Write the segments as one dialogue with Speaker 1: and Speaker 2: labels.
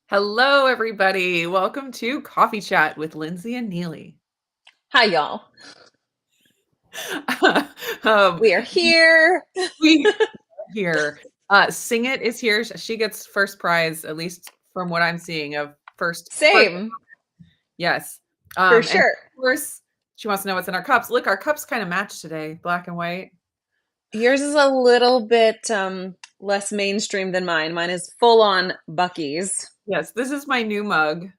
Speaker 1: Hello, everybody. Welcome to Coffee Chat with Lindsay and Neely.
Speaker 2: Hi, y'all.
Speaker 1: um,
Speaker 2: We are here.
Speaker 1: we here. Sing It is here. She gets first prize, at least from what I'm seeing of first.
Speaker 2: Same,
Speaker 1: Yes.
Speaker 2: for
Speaker 1: And
Speaker 2: sure.
Speaker 1: of course, she wants to know what's in our cups. Look, our cups kind of match today, black and white.
Speaker 2: Yours is a little bit less mainstream than mine. Mine is full on Buc-ee's.
Speaker 1: Yes, this is my new mug.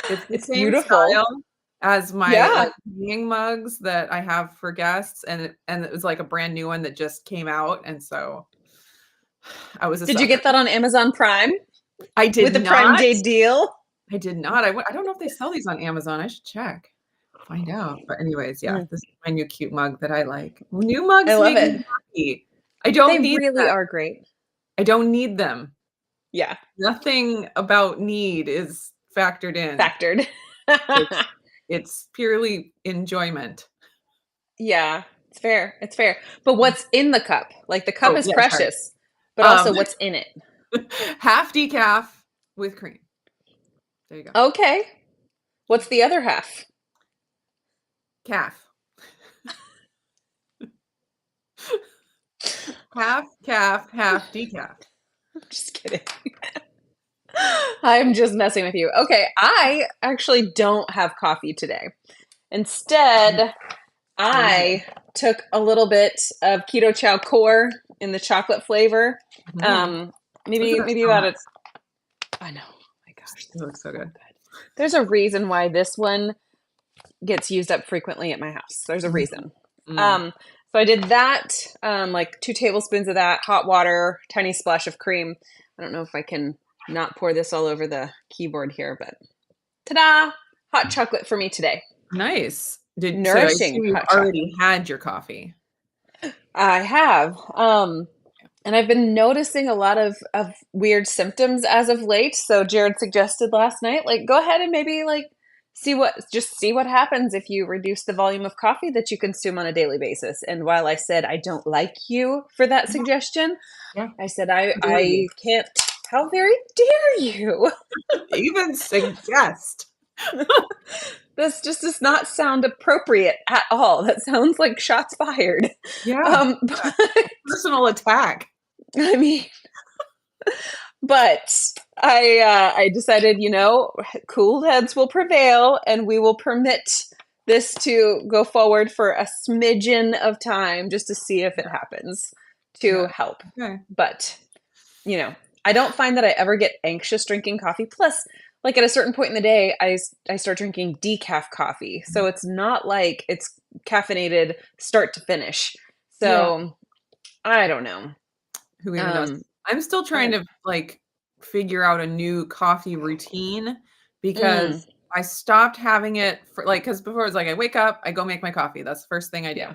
Speaker 1: It's the
Speaker 2: It's
Speaker 1: same
Speaker 2: beautiful.
Speaker 1: style as my
Speaker 2: Yeah.
Speaker 1: hanging mugs that I have for guests, and it was like a brand new one that just came out, and so I was a
Speaker 2: Did you
Speaker 1: sucker.
Speaker 2: get that on Amazon Prime
Speaker 1: I did
Speaker 2: with the Prime
Speaker 1: not.
Speaker 2: Day deal?
Speaker 1: I did not. I don't know if they sell these on Amazon. I should check. Find out. But anyways, yeah,
Speaker 2: Mm,
Speaker 1: this is my new cute mug that I like. New
Speaker 2: I
Speaker 1: mugs
Speaker 2: love
Speaker 1: make me
Speaker 2: it.
Speaker 1: happy. I don't
Speaker 2: They
Speaker 1: need
Speaker 2: really
Speaker 1: them.
Speaker 2: are great.
Speaker 1: I don't need them.
Speaker 2: Yeah,
Speaker 1: Nothing about need is factored in.
Speaker 2: factored.
Speaker 1: It's it's purely enjoyment.
Speaker 2: Yeah, it's fair. It's fair. But what's in the cup? Like the cup
Speaker 1: Oh,
Speaker 2: is
Speaker 1: yeah, sorry.
Speaker 2: precious, but
Speaker 1: Um,
Speaker 2: also what's in it?
Speaker 1: half decaf with cream. There you go.
Speaker 2: Okay. What's the other half?
Speaker 1: Calf. Half calf, half decaf.
Speaker 2: Just kidding. I'm just messing with you. Okay, I actually don't have coffee today. Instead,
Speaker 1: What is it?
Speaker 2: I took a little bit of KetoChow core in the chocolate flavor.
Speaker 1: Mm.
Speaker 2: Um,
Speaker 1: Look
Speaker 2: maybe
Speaker 1: at that
Speaker 2: maybe
Speaker 1: so
Speaker 2: about
Speaker 1: nice.
Speaker 2: it. I know. Oh my gosh,
Speaker 1: It
Speaker 2: this
Speaker 1: looks
Speaker 2: looks
Speaker 1: so
Speaker 2: so
Speaker 1: good.
Speaker 2: good. There's a reason why this one gets used up frequently at my house. There's a
Speaker 1: Mhm.
Speaker 2: reason.
Speaker 1: Mm.
Speaker 2: Um, so I did that, like 2 tablespoons of that, hot water, tiny splash of cream. I don't know if I can not pour this all over the keyboard here, but ta-da! Hot chocolate for me today.
Speaker 1: Nice. So I
Speaker 2: Nourishing
Speaker 1: assume you've
Speaker 2: hot chocolate.
Speaker 1: already had your coffee.
Speaker 2: I have. And I've been noticing a lot of weird symptoms as of late. So Jared suggested last night, like, go ahead and maybe like see what happens if you reduce the volume of coffee that you consume on a daily basis. And while I said I don't like you for that
Speaker 1: Yeah,
Speaker 2: suggestion,
Speaker 1: yeah.
Speaker 2: I said
Speaker 1: How dare you?
Speaker 2: I can't. How very dare you?
Speaker 1: Even suggest.
Speaker 2: This just does not sound appropriate at all. That sounds like shots fired.
Speaker 1: Yeah. Yeah.
Speaker 2: But
Speaker 1: Personal attack.
Speaker 2: I mean, but I decided, cool heads will prevail, and we will permit this to go forward for a smidgen of time just to see if it happens to
Speaker 1: Yeah.
Speaker 2: help.
Speaker 1: Okay.
Speaker 2: But you know, I don't find that I ever get anxious drinking coffee. Plus, like at a certain point in the day, I start drinking decaf coffee, so it's not like it's caffeinated start to finish.
Speaker 1: Yeah.
Speaker 2: So I don't know.
Speaker 1: Who even knows?
Speaker 2: Um,
Speaker 1: I'm still trying
Speaker 2: I,
Speaker 1: to like figure out a new coffee routine
Speaker 2: mm,
Speaker 1: because I stopped having it for like because before it was like I wake up, I go make my coffee. That's the first thing I do.
Speaker 2: yeah.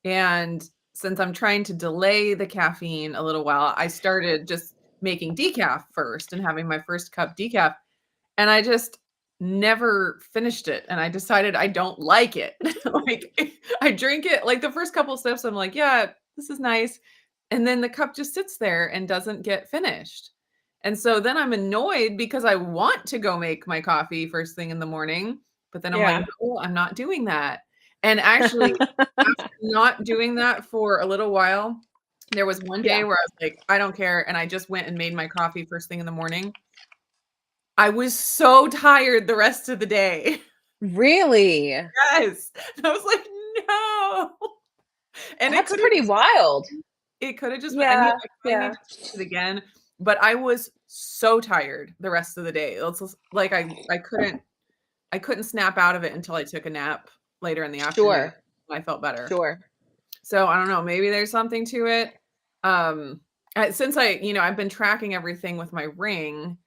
Speaker 1: And since I'm trying to delay the caffeine a little while, I started just making decaf first and having my first cup decaf. And I just never finished it. And I decided I don't like it. Like I drink it like the first couple steps, I'm like, yeah, this is nice. And then the cup just sits there and doesn't get finished. And so then I'm annoyed because I want to go make my coffee first thing in the morning. But then I'm like,
Speaker 2: Yeah.
Speaker 1: no, I'm not doing that. And actually, after not doing that for a little while, there was one day
Speaker 2: Yeah.
Speaker 1: where I was like, I don't care. And I just went and made my coffee first thing in the morning. I was so tired the rest of the day.
Speaker 2: Really?
Speaker 1: Yes. And I was like, "No." And
Speaker 2: That's pretty wild.
Speaker 1: it could have just been and,
Speaker 2: Yeah.
Speaker 1: I probably need
Speaker 2: Yeah.
Speaker 1: to taste it again, but I was so tired the rest of the day. It's just like I couldn't snap out of it until I took a nap later in the afternoon,
Speaker 2: Sure.
Speaker 1: and I felt better.
Speaker 2: Sure.
Speaker 1: So, I don't know, maybe there's something to it. Um, since I've been tracking everything with my ring,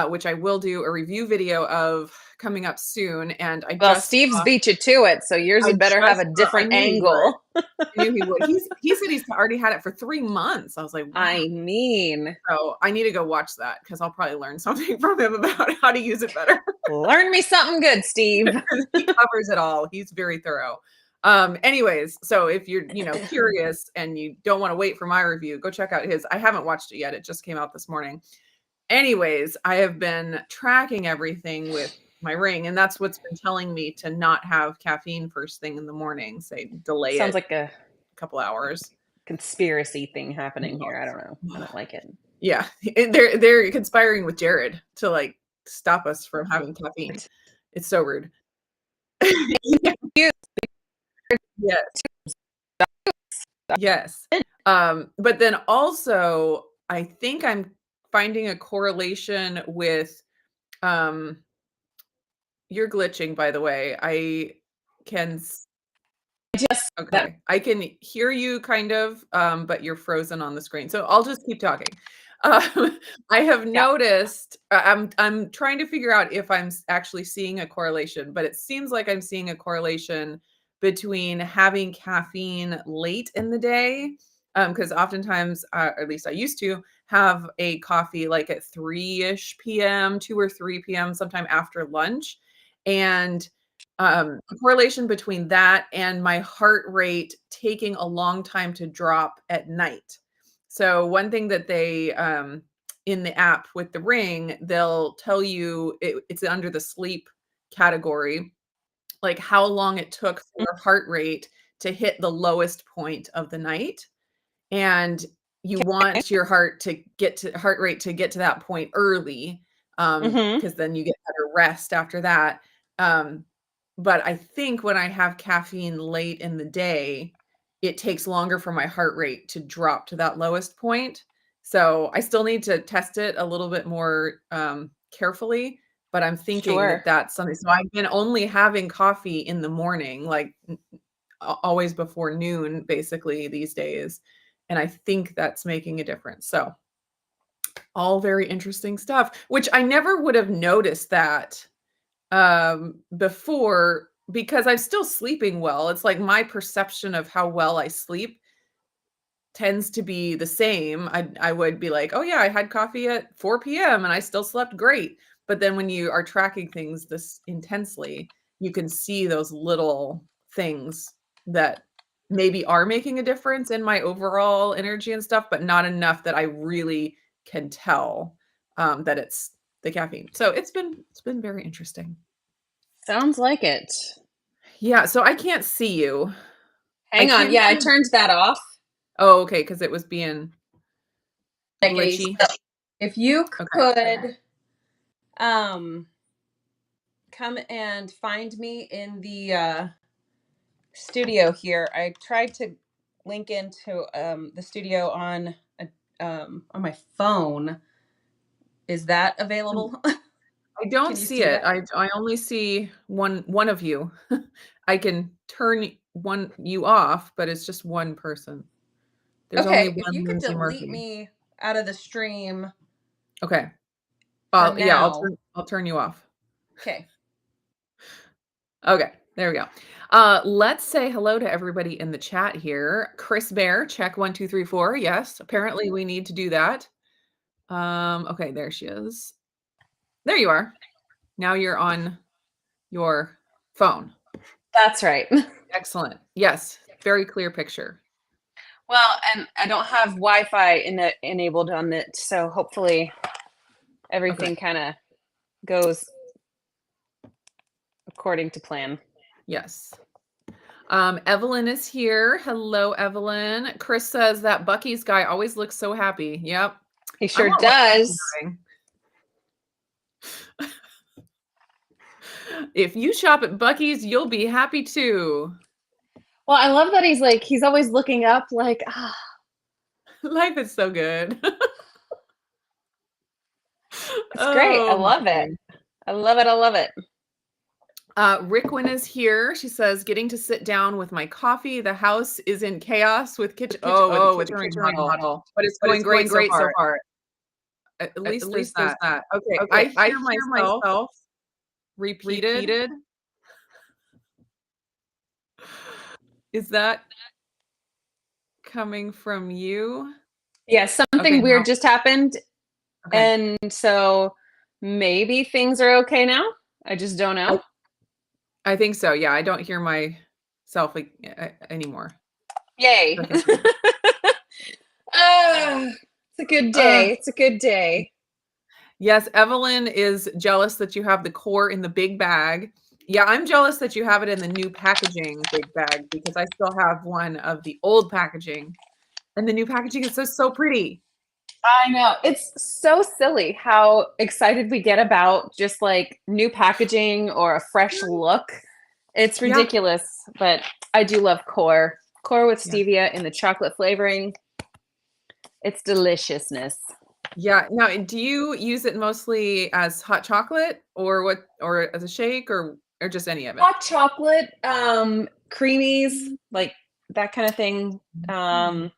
Speaker 1: which I will do a review video of coming up soon, and
Speaker 2: Well, Steve's beat you to it, so yours
Speaker 1: I
Speaker 2: would better have
Speaker 1: just
Speaker 2: a
Speaker 1: saw I
Speaker 2: different
Speaker 1: knew he would.
Speaker 2: angle.
Speaker 1: I knew he would. He said he's already had it for 3 months. I was like, "Wow."
Speaker 2: I mean,
Speaker 1: So, I need to go watch that because 'cause I'll probably learn something from him about how to use it better.
Speaker 2: learn me something good, Steve.
Speaker 1: He covers it all. He's very thorough. Anyways, so if you're, curious and you don't wanna wait for my review, go check out his. I haven't watched it yet. It just came out this morning. anyways, I have been tracking everything with my ring, and that's what's been telling me to not have caffeine first thing in the morning, say delay
Speaker 2: Sounds
Speaker 1: it
Speaker 2: like a
Speaker 1: a couple hours.
Speaker 2: conspiracy thing
Speaker 1: No,
Speaker 2: happening here. I don't know. I don't like it.
Speaker 1: yeah, they're conspiring with Jared to like stop us from having caffeine. It's so rude. Yeah. Yes. Yes. But then also, I think I'm finding a correlation with, um, you're glitching, by the way. I can
Speaker 2: Just that.
Speaker 1: Okay. I can hear you kind of, but you're frozen on the screen. So I'll just keep talking. I have
Speaker 2: Yeah.
Speaker 1: noticed I'm trying to figure out if I'm actually seeing a correlation, but it seems like I'm seeing a correlation between having caffeine late in the day, because oftentimes, or at least I used to have a coffee like at 3-ish p.m., 2 or 3 p.m., sometime after lunch, and a correlation between that and my heart rate taking a long time to drop at night. So one thing that they in the app with the ring, they'll tell you it's under the sleep category, like how long it took for your heart rate to hit the lowest point of the night. And you want your heart rate to get to that point early,
Speaker 2: Mm-hmm.
Speaker 1: because then you get better rest after that. Um, but I think when I have caffeine late in the day, it takes longer for my heart rate to drop to that lowest point. So I still need to test it a little bit more carefully, but I'm thinking that
Speaker 2: Sure.
Speaker 1: that's something. So I've been only having coffee in the morning, like always before noon, basically these days. And I think that's making a difference. So all very interesting stuff, which I never would have noticed that before because I'm still sleeping well. It's like my perception of how well I sleep tends to be the same. I would be like, "Oh yeah, I had coffee at 4 p.m. and I still slept great." But then when you are tracking things this intensely, you can see those little things that maybe are making a difference in my overall energy and stuff, but not enough that I really can tell that it's the caffeine. So it's been very interesting.
Speaker 2: Sounds like it.
Speaker 1: Yeah, so I can't see you. I
Speaker 2: Hang on.
Speaker 1: hear
Speaker 2: Yeah, I
Speaker 1: you.
Speaker 2: turned that off.
Speaker 1: Oh, okay, because it was being
Speaker 2: Okay,
Speaker 1: glitchy.
Speaker 2: so if you
Speaker 1: Okay.
Speaker 2: could um come and find me in the studio here. I tried to link into the studio on my phone. Is that available?
Speaker 1: I don't
Speaker 2: Can you
Speaker 1: see
Speaker 2: see
Speaker 1: it.
Speaker 2: that?
Speaker 1: I only see one of you. I can turn one you off, but it's just one person. There's only
Speaker 2: Okay, if
Speaker 1: one
Speaker 2: you could
Speaker 1: Lindsay
Speaker 2: delete
Speaker 1: Murphy.
Speaker 2: me out of the stream
Speaker 1: Okay.
Speaker 2: for
Speaker 1: Yeah,
Speaker 2: now.
Speaker 1: I'll turn you off.
Speaker 2: Okay.
Speaker 1: Okay, there we go. Let's say hello to everybody in the chat here. Chris Bear, check 1, 2, 3, 4. Yes, apparently we need to do that. Okay, there she is. There you are. Now you're on your phone.
Speaker 2: That's right.
Speaker 1: Excellent. Yes, very clear picture.
Speaker 2: Well, and I don't have Wi-Fi enabled on it, so hopefully
Speaker 1: Okay.
Speaker 2: everything kind of goes according to plan.
Speaker 1: Yes. Evelyn is here. Hello, Evelyn. Chris says that Bucky's guy always looks so happy. Yep.
Speaker 2: He
Speaker 1: I
Speaker 2: sure
Speaker 1: want what he's
Speaker 2: does.
Speaker 1: doing. If you shop at Bucky's, you'll be happy too.
Speaker 2: Well, I love that he's always looking up like, ah,
Speaker 1: Life is so good.
Speaker 2: it's great. I
Speaker 1: Oh
Speaker 2: love it.
Speaker 1: my.
Speaker 2: I love it. I love it.
Speaker 1: Rickwin is here. She says, getting to sit down with my coffee. The house is in chaos with with the
Speaker 2: With the
Speaker 1: kitchen
Speaker 2: kitchen
Speaker 1: remodel,
Speaker 2: remodel,
Speaker 1: but it's
Speaker 2: but
Speaker 1: going
Speaker 2: it's going
Speaker 1: great so
Speaker 2: great so
Speaker 1: far.
Speaker 2: far.
Speaker 1: At
Speaker 2: At
Speaker 1: least there's
Speaker 2: least there's
Speaker 1: that.
Speaker 2: that.
Speaker 1: Okay, I
Speaker 2: Okay, I
Speaker 1: hear
Speaker 2: hear
Speaker 1: myself
Speaker 2: myself
Speaker 1: repeated.
Speaker 2: repeated.
Speaker 1: Is that coming from you?
Speaker 2: Yeah,
Speaker 1: Okay,
Speaker 2: something
Speaker 1: now
Speaker 2: weird just happened,
Speaker 1: okay.
Speaker 2: and so maybe things are okay now. I just don't
Speaker 1: I
Speaker 2: know.
Speaker 1: I think so, yeah, I don't hear myself, like, anymore.
Speaker 2: Yay.
Speaker 1: Okay, good.
Speaker 2: Ah, it's a good day.
Speaker 1: Ugh,
Speaker 2: It's a good day.
Speaker 1: Yes, Evelyn is jealous that you have the core in the big bag. Yeah, I'm jealous that you have it in the new packaging big bag because I still have one of the old packaging, and the new packaging is so pretty.
Speaker 2: I know. It's so silly how excited we get about just like new packaging or a fresh look. It's
Speaker 1: Yeah,
Speaker 2: ridiculous, but I do love core. Core with
Speaker 1: yeah,
Speaker 2: stevia in the chocolate flavoring. It's deliciousness.
Speaker 1: yeah. Now, do you use it mostly as hot chocolate or what, or as a shake, or just any of it?
Speaker 2: Hot chocolate, creamies, like that kind of thing.
Speaker 1: Mm.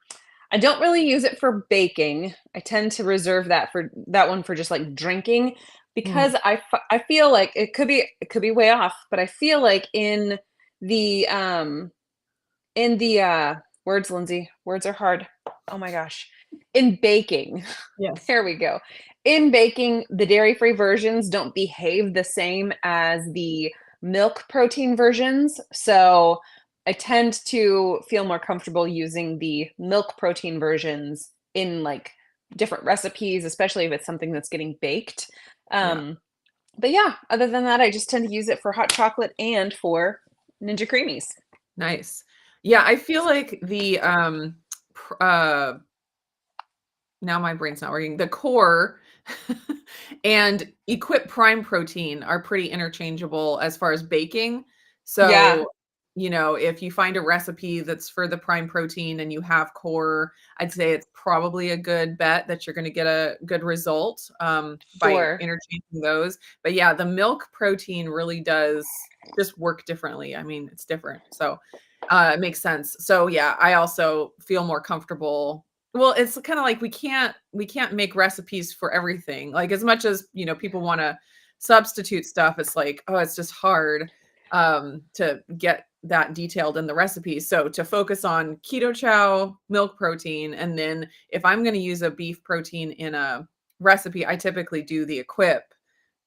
Speaker 2: I don't really use it for baking. I tend to reserve that one for just like drinking because
Speaker 1: Mm.
Speaker 2: I feel like it could be way off, but I feel like the in the words, Lindsay, words are hard. Oh my gosh. In baking,
Speaker 1: Yes.
Speaker 2: there we go. In baking, the dairy-free versions don't behave the same as the milk protein versions. So I tend to feel more comfortable using the milk protein versions in like different recipes, especially if it's something that's getting baked.
Speaker 1: Yeah.
Speaker 2: Um, but yeah, other than that, I just tend to use it for hot chocolate and for Ninja Creamies.
Speaker 1: Nice. Yeah, I feel like the now my brain's not working. The core and Equip Prime Protein are pretty interchangeable as far as baking.
Speaker 2: Yeah,
Speaker 1: So, if you find a recipe that's for the prime protein and you have core, I'd say it's probably a good bet that you're going to get a good result by
Speaker 2: sure.
Speaker 1: interchanging those. But yeah, the milk protein really does just work differently. I mean, it's different. So it makes sense. So yeah, I also feel more comfortable. Well, it's kind of like we can't make recipes for everything. Like as much as, people want to substitute stuff, it's like, oh, it's just hard to get that detailed in the recipe. So to focus on KetoChow, milk protein, and then if I'm going to use a beef protein in a recipe, I typically do the Equip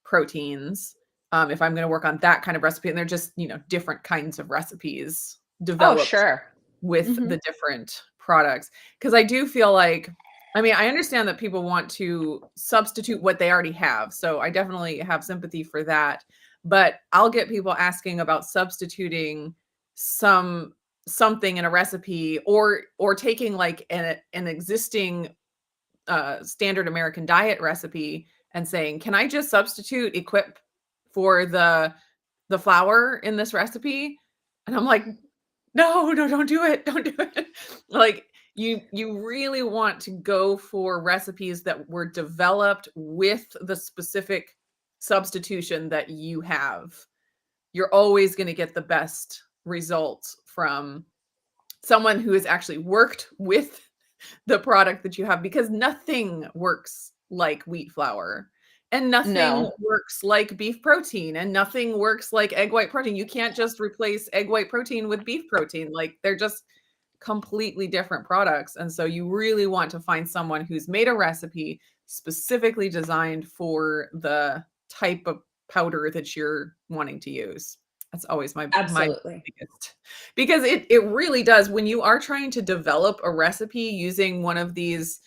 Speaker 1: proteins. If I'm going to work on that kind of recipe, and they're just, different kinds of recipes
Speaker 2: Oh,
Speaker 1: developed
Speaker 2: sure.
Speaker 1: with
Speaker 2: Mhm.
Speaker 1: the different products. Because I do feel like, I mean, I understand that people want to substitute what they already have. So I definitely have sympathy for that. But I'll get people asking about substituting some something in a recipe, or taking like an existing standard American diet recipe and saying, "Can I just substitute Equip for the flour in this recipe?" And I'm like, "No, no, don't do it. Don't do it." Like you really want to go for recipes that were developed with the specific substitution that you have. You're always going to get the best results from someone who has actually worked with the product that you have, because nothing works like wheat flour, and nothing
Speaker 2: No.
Speaker 1: works like beef protein, and nothing works like egg white protein. You can't just replace egg white protein with beef protein. Like they're just completely different products. And so you really want to find someone who's made a recipe specifically designed for the type of powder that you're wanting to use. That's always my
Speaker 2: Absolutely.
Speaker 1: biggest, because it really does, when you are trying to develop a recipe using one of these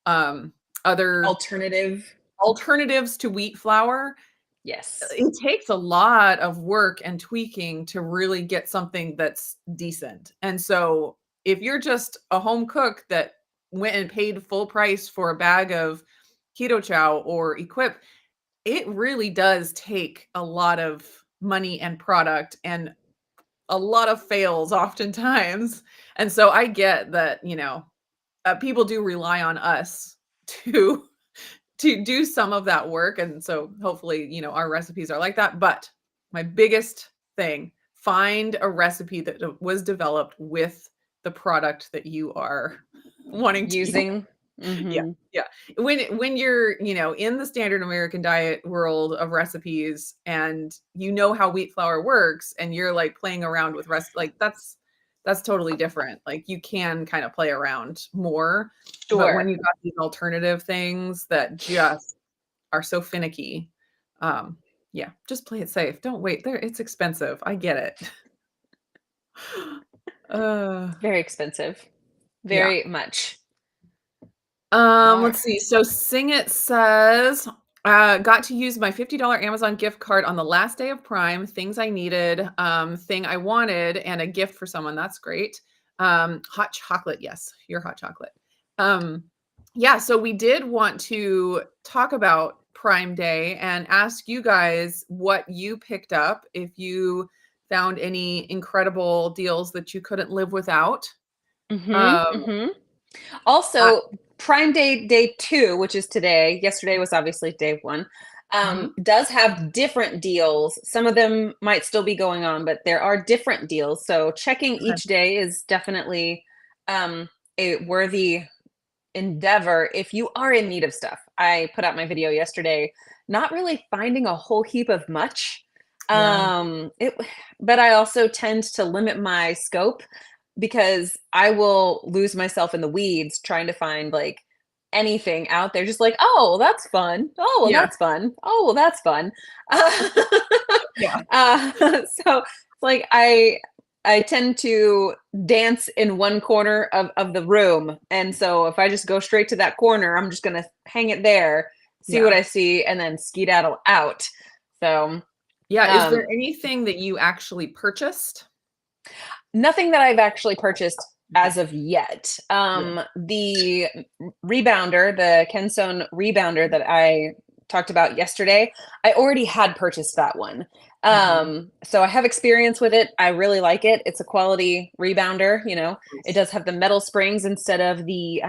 Speaker 1: um other
Speaker 2: Alternative.
Speaker 1: alternatives to wheat flour,
Speaker 2: Yes.
Speaker 1: it takes a lot of work and tweaking to really get something that's decent. And so if you're just a home cook that went and paid full price for a bag of Keto Chow or Equip, it really does take a lot of money and product and a lot of fails oftentimes. And so I get that, people do rely on us to do some of that work, and so hopefully, our recipes are like that. But my biggest thing, find a recipe that was developed with the product that you are wanting to use.
Speaker 2: Using.
Speaker 1: Yeah,
Speaker 2: Mhm.
Speaker 1: yeah. When you're, in the standard American diet world of recipes, and you know how wheat flour works, and you're like playing around with like that's totally different. Like you can kind of play around more, but when
Speaker 2: Sure.
Speaker 1: you got these alternative things that just are so finicky, um, yeah, just play it safe. Don't wait. There, it's expensive. I get it. Uh,
Speaker 2: Very expensive.
Speaker 1: yeah.
Speaker 2: Very much. All
Speaker 1: Let's see. So Sing It says, Got to use my $50 Amazon gift card on the last day of Prime, things I needed, thing I wanted, and a gift for someone. That's great. Hot chocolate. Yes, your hot chocolate. Um, yeah, so we did want to talk about Prime Day and ask you guys what you picked up, if you found any incredible deals that you couldn't live without.
Speaker 2: Mhm,
Speaker 1: Um,
Speaker 2: mhm.
Speaker 1: I,
Speaker 2: Also, Prime Day, day 2, which is today, yesterday was obviously day 1,
Speaker 1: mhm,
Speaker 2: does have different deals. Some of them might still be going on, but there are different deals. So checking
Speaker 1: okay,
Speaker 2: each day is definitely um, a worthy endeavor if you are in need of stuff. I put out my video yesterday, not really finding a whole heap of much.
Speaker 1: yeah,
Speaker 2: It, but I also tend to limit my scope because I will lose myself in the weeds trying to find like anything out there. Just like, oh, well, that's fun. Oh, well,
Speaker 1: yeah,
Speaker 2: that's fun. Oh, well, that's fun.
Speaker 1: yeah,
Speaker 2: So it's like I tend to dance in one corner of the room. And so if I just go straight to that corner, I'm just gonna hang it there, see what
Speaker 1: yeah.
Speaker 2: I see, and then skedaddle out. So
Speaker 1: Yeah, is
Speaker 2: um
Speaker 1: there anything that you actually purchased?
Speaker 2: nothing that I've actually purchased
Speaker 1: Okay,
Speaker 2: as of yet.
Speaker 1: yeah,
Speaker 2: The rebounder, the Kensone rebounder that I talked about yesterday, I already had purchased that one.
Speaker 1: mhm,
Speaker 2: So I have experience with it. I really like it. It's a quality rebounder. It
Speaker 1: nice,
Speaker 2: does have the metal springs instead of the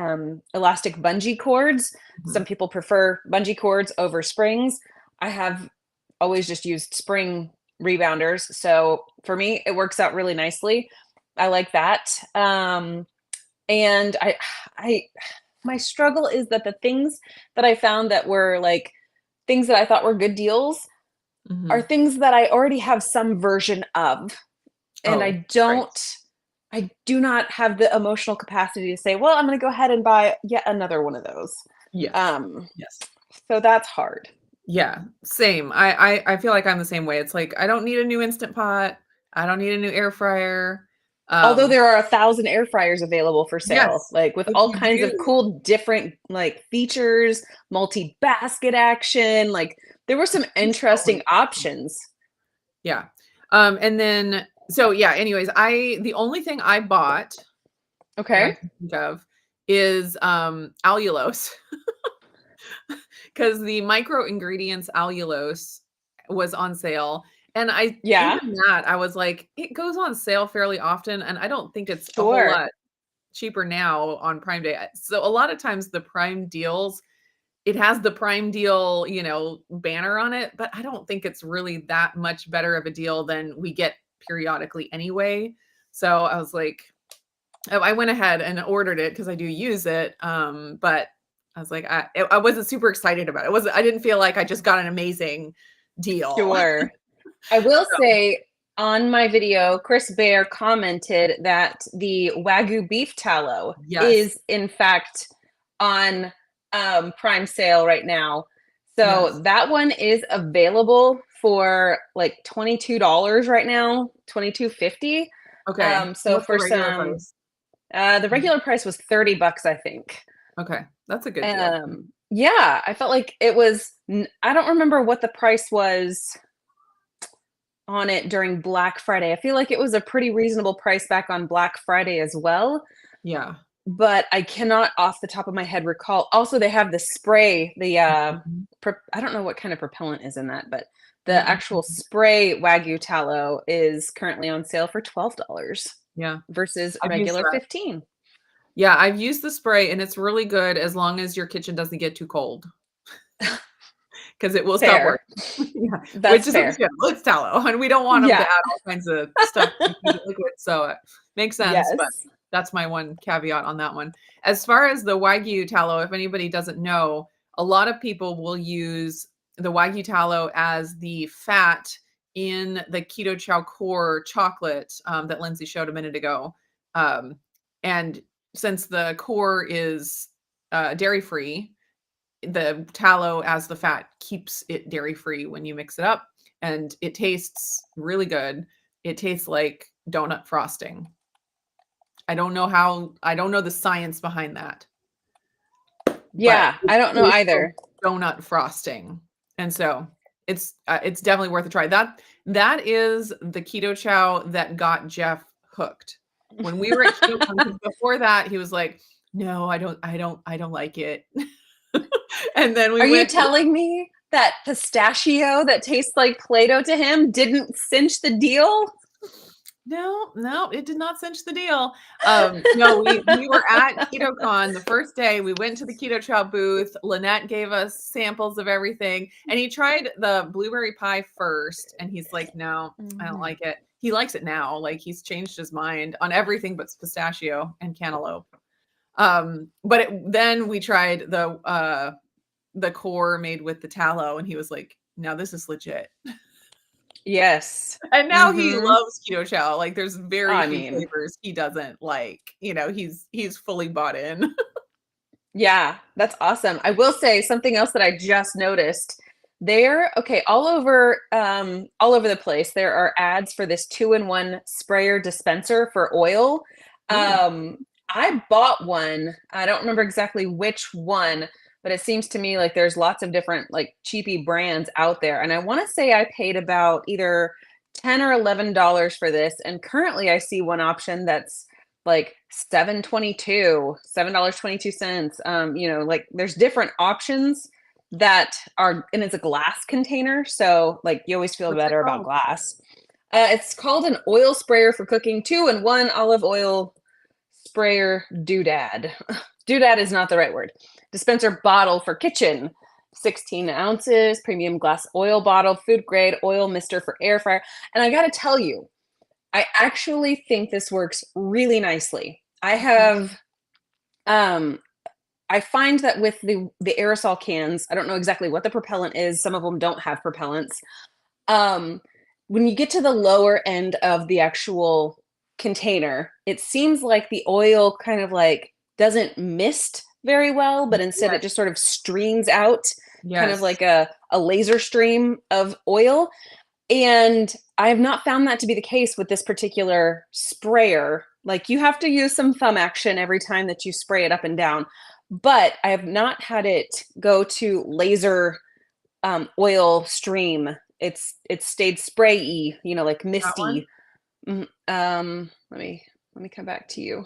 Speaker 2: elastic bungee cords.
Speaker 1: mhm,
Speaker 2: Some people prefer bungee cords over springs. I have always just used spring rebounders. So for me, it works out really nicely. I like that. And I, my struggle is that the things that I found that were like things that I thought were good deals are
Speaker 1: mhm.
Speaker 2: things that I already have some version of. And
Speaker 1: Oh, right.
Speaker 2: I do not have the emotional capacity to say, well, I'm going to go ahead and buy yet another one of those.
Speaker 1: Yes,
Speaker 2: Um,
Speaker 1: yes.
Speaker 2: so that's hard.
Speaker 1: Yeah, same. I feel like I'm the same way. It's like, I don't need a new Instant Pot. I don't need a new air fryer.
Speaker 2: Although
Speaker 1: Um,
Speaker 2: there are 1,000 air fryers available for sale,
Speaker 1: yes,
Speaker 2: like with
Speaker 1: if
Speaker 2: all
Speaker 1: you
Speaker 2: kinds of
Speaker 1: do,
Speaker 2: cool different like features, multi-basket action, like there were some
Speaker 1: things don't
Speaker 2: interesting
Speaker 1: like
Speaker 2: options.
Speaker 1: yeah. And then so yeah, anyways, the only thing I bought that I
Speaker 2: Okay.
Speaker 1: can think of is, allulose. Because the micro ingredients allulose was on sale, and I
Speaker 2: Yeah,
Speaker 1: even that, I was like, it goes on sale fairly often, and I don't think it's a whole
Speaker 2: sure.
Speaker 1: lot cheaper now on Prime Day. So a lot of times the Prime deals, it has the Prime deal, banner on it, but I don't think it's really that much better of a deal than we get periodically anyway. So I was like, I went ahead and ordered it because I do use it, but I was like, I wasn't super excited about it. I didn't feel like I just got an amazing deal.
Speaker 2: Sure. I will
Speaker 1: So,
Speaker 2: say on my video, Chris Bear commented that the Wagyu beef tallow
Speaker 1: yes,
Speaker 2: is in fact on Prime sale right now. So
Speaker 1: yes.
Speaker 2: that one is available for like $22 right now, 22.50.
Speaker 1: Okay.
Speaker 2: So
Speaker 1: What's the
Speaker 2: for
Speaker 1: regular
Speaker 2: some
Speaker 1: price?
Speaker 2: the regular price was 30 bucks, I think.
Speaker 1: Okay, that's a good deal.
Speaker 2: Yeah, I felt like it was I don't remember what the price was on it during Black Friday. I feel like it was a pretty reasonable price back on Black Friday as well,
Speaker 1: Yeah.
Speaker 2: but I cannot off the top of my head recall. Also, they have the spray,
Speaker 1: Mhm.
Speaker 2: I don't know what kind of propellant is in that, but the actual
Speaker 1: Mm-mm.
Speaker 2: spray Wagyu tallow is currently on sale for $12
Speaker 1: Yeah,
Speaker 2: versus
Speaker 1: I've used
Speaker 2: regular
Speaker 1: that.
Speaker 2: 15.
Speaker 1: Yeah, I've used the spray, and it's really good as long as your kitchen doesn't get too cold, because it will stop
Speaker 2: Fair.
Speaker 1: working. Yeah, which
Speaker 2: That's
Speaker 1: is
Speaker 2: fair.
Speaker 1: understandable. It's tallow, and we don't want them to
Speaker 2: Yeah.
Speaker 1: add all kinds of stuff to keep it liquid, so it makes sense, but
Speaker 2: Yes.
Speaker 1: that's my one caveat on that one. As far as the Wagyu tallow, if anybody doesn't know, a lot of people will use the Wagyu tallow as the fat in the KetoChow core chocolate, that Lindsay showed a minute ago, and since the core is, dairy-free, the tallow as the fat keeps it dairy free when you mix it up, and it tastes really good. It tastes like donut frosting. I don't know the science behind that, but
Speaker 2: Yeah,
Speaker 1: it
Speaker 2: I don't know
Speaker 1: tastes like
Speaker 2: either.
Speaker 1: donut frosting. And so it's definitely worth a try. That is the Keto Chow that got Jeff hooked. When we were at KetoCon, 'cause before that, he was like, "No, I don't like it." And then we
Speaker 2: Are you
Speaker 1: went
Speaker 2: telling me that pistachio that tastes like Play-Doh to him didn't cinch the deal?
Speaker 1: No, no, it did not cinch the deal. No, we were at KetoCon the first day. We went to the Keto Chow booth. Lynette gave us samples of everything, and he tried the blueberry pie first, and he's like, "No, I don't
Speaker 2: Mhm.
Speaker 1: like it." He likes it now. Like he's changed his mind on everything but pistachio and cantaloupe. Then we tried the core made with the tallow, and he was like, "Now this is legit."
Speaker 2: Yes.
Speaker 1: And now he
Speaker 2: Mhm.
Speaker 1: loves Keto Chow, like, there's very
Speaker 2: I
Speaker 1: few
Speaker 2: mean,
Speaker 1: flavors he doesn't like, he's fully bought in.
Speaker 2: yeah, that's awesome. I will say something else that I just noticed. There, okay, all over the place, there are ads for this two-in-one sprayer dispenser for oil.
Speaker 1: Ooh,
Speaker 2: Um, I bought one. I don't remember exactly which one, but it seems to me like there's lots of different like cheapy brands out there. And I want to say I paid about either 10 or $11 for this. And currently I see one option that's like 7.22, $7.22. Like there's different options that are, and it's a glass container, so like you always feel
Speaker 1: what's it
Speaker 2: better about
Speaker 1: called?
Speaker 2: glass. It's called an oil sprayer for cooking, two-in-one olive oil sprayer doodad. Doodad is not the right word. Dispenser bottle for kitchen, 16 ounces, premium glass oil bottle, food grade oil mister for air fryer. And I got to tell you, I actually think this works really nicely.
Speaker 1: Okay.
Speaker 2: Um, I find that with the aerosol cans, I don't know exactly what the propellant is. Some of them don't have propellants. Um, when you get to the lower end of the actual container, it seems like the oil kind of like doesn't mist very well, but instead it
Speaker 1: Yes,
Speaker 2: just sort of streams out, kind of
Speaker 1: yes.
Speaker 2: like a laser stream of oil. And I have not found that to be the case with this particular sprayer. Like you have to use some thumb action every time that you spray it up and down. But I have not had it go to laser oil stream. It's stayed spray-y, like
Speaker 1: That one?
Speaker 2: misty. Let me come back to you.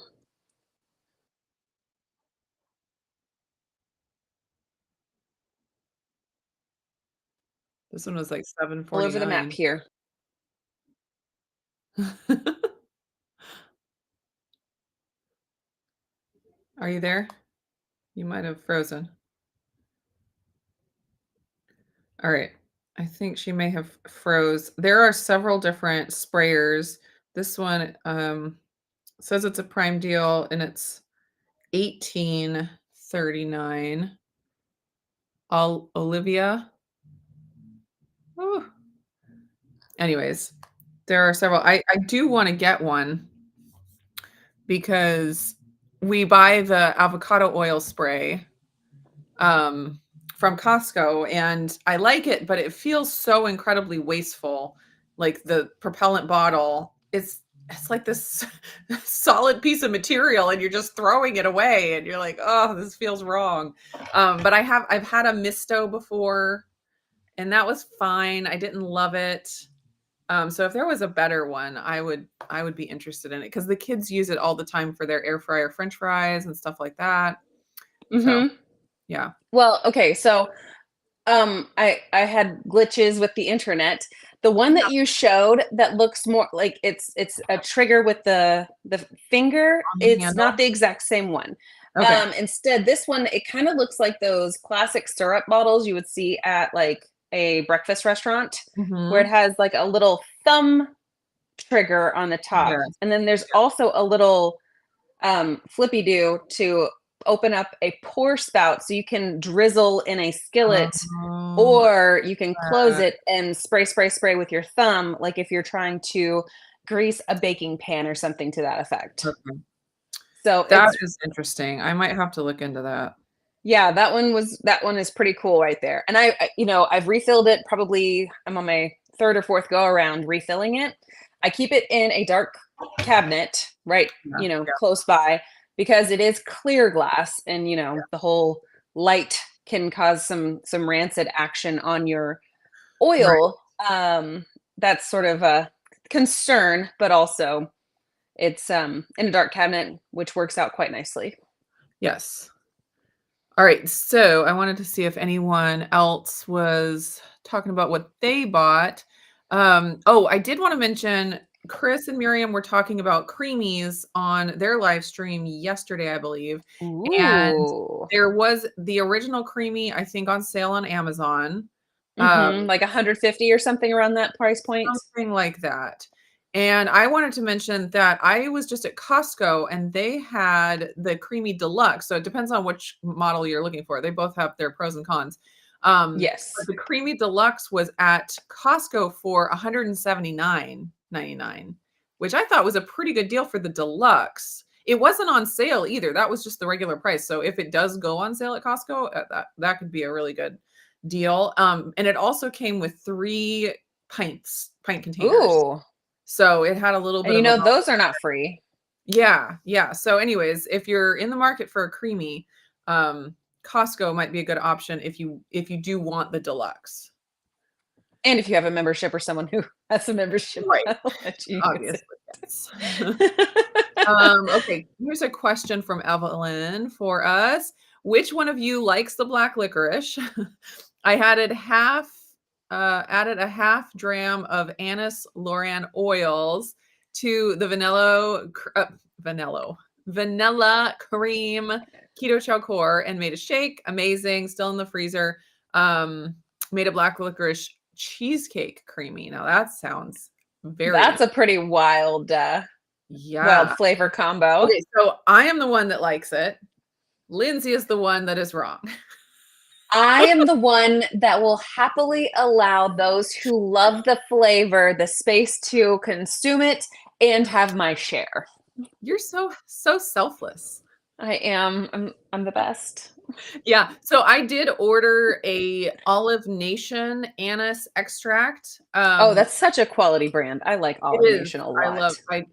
Speaker 1: This one was like
Speaker 2: All over the map
Speaker 1: 7.49.
Speaker 2: here.
Speaker 1: Are you there? You might have frozen. Alright. I think she may have froze. There are several different sprayers. This one, says it's a prime deal, and it's 18.39. Olivia. Ooh. Anyways, there are several. I do wanna get one because we buy the avocado oil spray, um, from Costco, and I like it, but it feels so incredibly wasteful. Like, the propellant bottle, it's like this solid piece of material, and you're just throwing it away, and you're like, "Oh, this feels wrong." But I've had a Misto before, and that was fine. I didn't love it. So if there was a better one, I would be interested in it because the kids use it all the time for their air fryer French fries and stuff like that. So
Speaker 2: Mhm.
Speaker 1: yeah.
Speaker 2: Well, okay, so I had glitches with the internet. The one that you showed that looks more like it's a trigger with the finger,
Speaker 1: On the
Speaker 2: it's not
Speaker 1: handle?
Speaker 2: the exact same one.
Speaker 1: Okay.
Speaker 2: Instead, this one, it kind of looks like those classic syrup bottles you would see at like a breakfast restaurant, where it
Speaker 1: Mhm.
Speaker 2: has like a little thumb trigger on the top.
Speaker 1: Yes.
Speaker 2: And then there's also a little flippy do to open up a pour spout so you can drizzle in a skillet,
Speaker 1: Oh,
Speaker 2: or you can close
Speaker 1: uh,
Speaker 2: it and spray, spray, spray with your thumb, like if you're trying to grease a baking pan or something to that effect.
Speaker 1: okay.
Speaker 2: So
Speaker 1: That
Speaker 2: it's,
Speaker 1: is interesting. I might have to look into that.
Speaker 2: yeah, that one is pretty cool right there. And I've refilled it, probably I'm on my third or fourth go around refilling it. I keep it in a dark cabinet, right,
Speaker 1: Yeah, yeah.
Speaker 2: close by, because it is clear glass, and the whole light can cause some rancid action on your
Speaker 1: Right.
Speaker 2: oil. That's sort of a concern, but also it's in a dark cabinet, which works out quite nicely.
Speaker 1: Yes. All right, so I wanted to see if anyone else was talking about what they bought. Oh, I did want to mention Chris and Miriam were talking about creamies on their live stream yesterday, I believe. And
Speaker 2: Ooh.
Speaker 1: there was the original creamy, I think, on sale on Amazon. Um,
Speaker 2: Like 150 or something around that price point.
Speaker 1: Something like that. And I wanted to mention that I was just at Costco and they had the creamy deluxe. So it depends on which model you're looking for. They both have their pros and cons. But
Speaker 2: Yes.
Speaker 1: the creamy deluxe was at Costco for 179.99, which I thought was a pretty good deal for the deluxe. It wasn't on sale either. That was just the regular price. So if it does go on sale at Costco, that could be a really good deal. And it also came with 3 pint containers.
Speaker 2: Ooh.
Speaker 1: So it had a little
Speaker 2: And
Speaker 1: bit of a
Speaker 2: those are not free.
Speaker 1: yeah, yeah. So anyways, if you're in the market for a creamy, Costco might be a good option if you do want the deluxe.
Speaker 2: And if you have a membership or someone who has a membership,
Speaker 1: Right.
Speaker 2: that'll let you use
Speaker 1: Obviously, yes.
Speaker 2: it.
Speaker 1: Okay, here's a question from Evelyn for us. Which one of you likes the black licorice? I added a half dram of anise Loran oils to the vanilla cream KetoChow core and made a shake. Amazing, still in the freezer. Made a black licorice cheesecake creamy. Now that sounds very
Speaker 2: That's a pretty wild, wild
Speaker 1: yeah.
Speaker 2: flavor combo.
Speaker 1: Okay, so I am the one that likes it. Lindsay is the one that is wrong.
Speaker 2: I am the one that will happily allow those who love the flavor the space to consume it and have my share.
Speaker 1: You're so selfless.
Speaker 2: I am. I'm the best.
Speaker 1: Yeah, so I did order a Olive Nation anise extract.
Speaker 2: Oh, that's such a quality brand. I like
Speaker 1: It
Speaker 2: Olive
Speaker 1: is.
Speaker 2: Nation a
Speaker 1: I love
Speaker 2: lot.
Speaker 1: I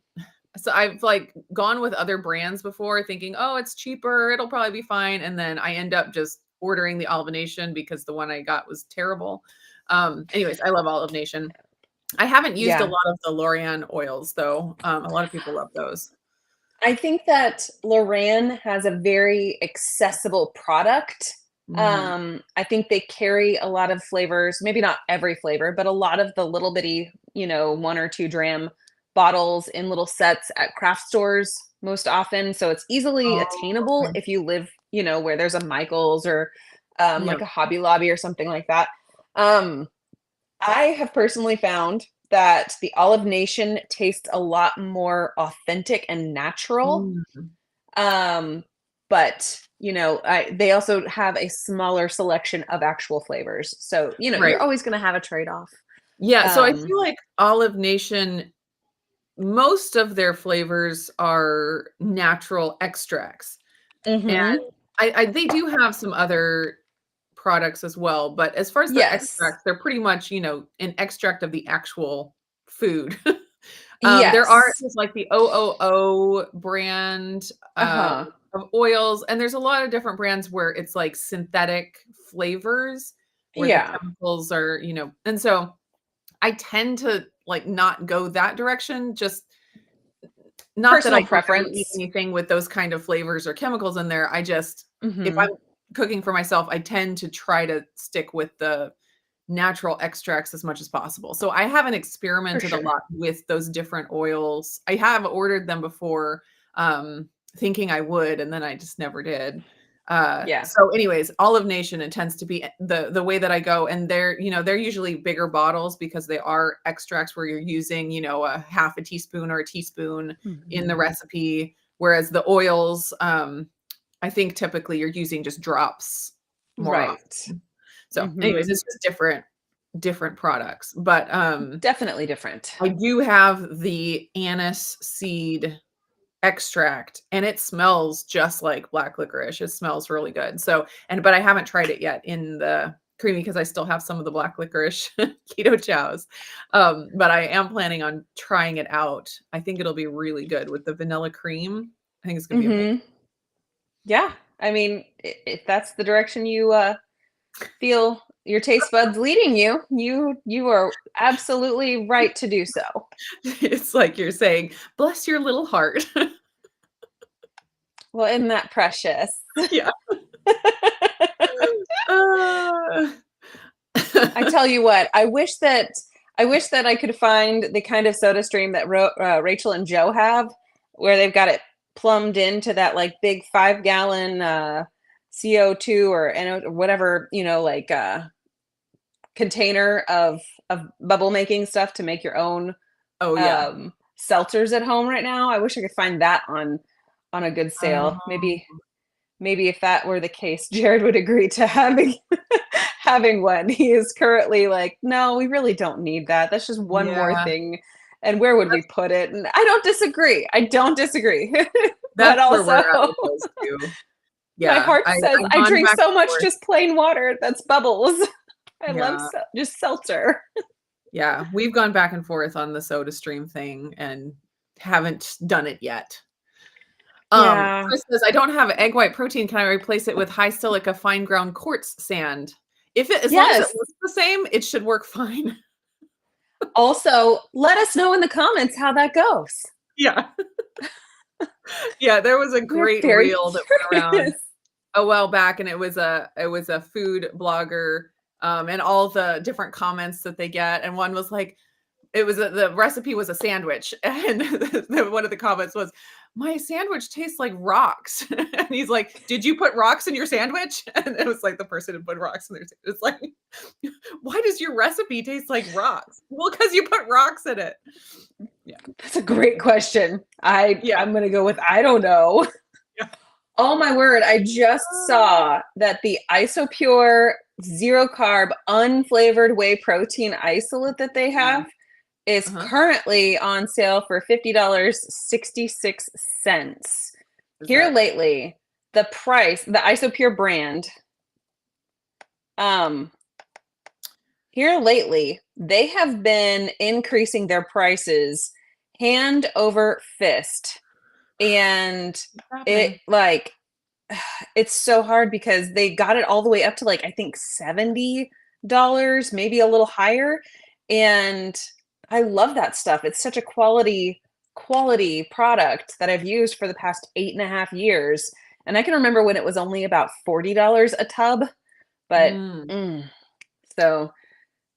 Speaker 1: so I've, like, gone with other brands before thinking, "Oh, it's cheaper, it'll probably be fine," and then I end up just ordering the Olive Nation because the one I got was terrible. Anyways, I love Olive Nation. I haven't used a
Speaker 2: Yeah.
Speaker 1: lot of the L'Oreal oils, though. A lot of people love those.
Speaker 2: I think that Loran has a very accessible product.
Speaker 1: Mhm.
Speaker 2: I think they carry a lot of flavors, maybe not every flavor, but a lot of the little bitty, 1 or 2 dram bottles in little sets at craft stores most often. So it's easily
Speaker 1: Oh,
Speaker 2: attainable
Speaker 1: okay.
Speaker 2: if you live, where there's a Michael's or
Speaker 1: Yeah.
Speaker 2: like a Hobby Lobby or something like that. Um, I have personally found that the Olive Nation tastes a lot more authentic and natural.
Speaker 1: Mm.
Speaker 2: Um, but, they also have a smaller selection of actual flavors. So,
Speaker 1: Right.
Speaker 2: you're always gonna have a trade-off.
Speaker 1: Yeah, so I
Speaker 2: Um
Speaker 1: feel like Olive Nation, most of their flavors are natural extracts, and
Speaker 2: Mhm.
Speaker 1: I they do have some other products as well, but as far as their
Speaker 2: Yes.
Speaker 1: extracts, they're pretty much, an extract of the actual food. There are
Speaker 2: Yes.
Speaker 1: just like the OOO brand,
Speaker 2: Uh-huh.
Speaker 1: of oils, and there's a lot of different brands where it's like synthetic flavors where the
Speaker 2: Yeah.
Speaker 1: chemicals are, and so I tend to, like, not go that direction, just not that I
Speaker 2: Personal
Speaker 1: don't ever eat
Speaker 2: preference.
Speaker 1: anything with those kind of flavors or chemicals in there, I just if
Speaker 2: Mhm.
Speaker 1: I'm cooking for myself, I tend to try to stick with the natural extracts as much as possible. So I haven't
Speaker 2: For
Speaker 1: experimented a
Speaker 2: sure.
Speaker 1: lot with those different oils. I have ordered them before, thinking I would, and then I just never did.
Speaker 2: Yeah.
Speaker 1: So anyways, Olive Nation, it tends to be the way that I go, and they're usually bigger bottles because they are extracts where you're using, a half a teaspoon or a teaspoon in the
Speaker 2: Mhm.
Speaker 1: recipe, whereas the oils, I think typically you're using just drops more
Speaker 2: Right.
Speaker 1: often. So, anyways,
Speaker 2: Mhm.
Speaker 1: it's just different products, but,
Speaker 2: Definitely different.
Speaker 1: I do have the anise seed extract, and it smells just like black licorice. It smells really good. But I haven't tried it yet in the creamy because I still have some of the black licorice keto chows. But I am planning on trying it out. I think it'll be really good with the vanilla cream. I think it's gonna be amazing.
Speaker 2: Mhm. Yeah. I mean, if that's the direction you, feel your taste buds leading you, you are absolutely right to do so.
Speaker 1: It's like you're saying, "Bless your little heart."
Speaker 2: Well, isn't that precious?
Speaker 1: Yeah. Uh.
Speaker 2: I tell you what, I wish that I could find the kind of soda stream that Rachel and Joe have, where they've got it plumbed into that like big 5 gallon CO2 or NO or whatever, like container of bubble making stuff to make your own
Speaker 1: Oh, yeah.
Speaker 2: seltzers at home right now. I wish I could find that on a good sale.
Speaker 1: Um,
Speaker 2: Maybe if that were the case, Jared would agree to having having one. He is currently like, no, we really don't need that. That's just one more
Speaker 1: yeah,
Speaker 2: thing. And where would we
Speaker 1: that's
Speaker 2: put it? And I don't disagree. I don't disagree. But
Speaker 1: that's where we're
Speaker 2: also,
Speaker 1: at with those 2.
Speaker 2: my
Speaker 1: Yeah,
Speaker 2: heart says
Speaker 1: I've
Speaker 2: I
Speaker 1: gone
Speaker 2: drink
Speaker 1: back
Speaker 2: so
Speaker 1: and
Speaker 2: much
Speaker 1: forth.
Speaker 2: just plain water that's bubbles. I love
Speaker 1: Yeah,
Speaker 2: just seltzer.
Speaker 1: yeah, we've gone back and forth on the Soda Stream thing and haven't done it yet.
Speaker 2: Yeah.
Speaker 1: Chris says, "I don't have egg white protein. Can I replace it with high silica fine ground quartz sand? If it as long as it
Speaker 2: Yes.
Speaker 1: looks the same, it should work fine."
Speaker 2: Also, let us know in the comments how that goes.
Speaker 1: Yeah. Yeah, there was a
Speaker 2: We're
Speaker 1: great
Speaker 2: very
Speaker 1: reel that went around
Speaker 2: curious.
Speaker 1: a while back, and it was a food blogger, and all the different comments that they get, and one was like, the recipe was a sandwich, and one of the comments was, "My sandwich tastes like rocks," and he's like, "Did you put rocks in your sandwich?" And it was like the person had put rocks in their. It's like, why does your recipe taste like rocks? Well, because you put rocks in it. Yeah,
Speaker 2: That's a great question.
Speaker 1: yeah,
Speaker 2: I'm gonna go with I don't know.
Speaker 1: yeah.
Speaker 2: Oh my word, I just saw that the Isopure zero carb unflavored whey protein isolate that they
Speaker 1: Yeah.
Speaker 2: have is
Speaker 1: Uh-huh.
Speaker 2: currently on sale for $50.66.
Speaker 1: Is
Speaker 2: Here
Speaker 1: that
Speaker 2: lately, the price, the Isopure brand, um, here lately, they have been increasing their prices hand over fist. And it
Speaker 1: happening?
Speaker 2: like it's so hard because they got it all the way up to like I think $70, maybe a little higher. And I love that stuff. It's such a quality product that I've used for the past 8.5 years. And I can remember when it was only about $40 a tub, but
Speaker 1: Mm,
Speaker 2: so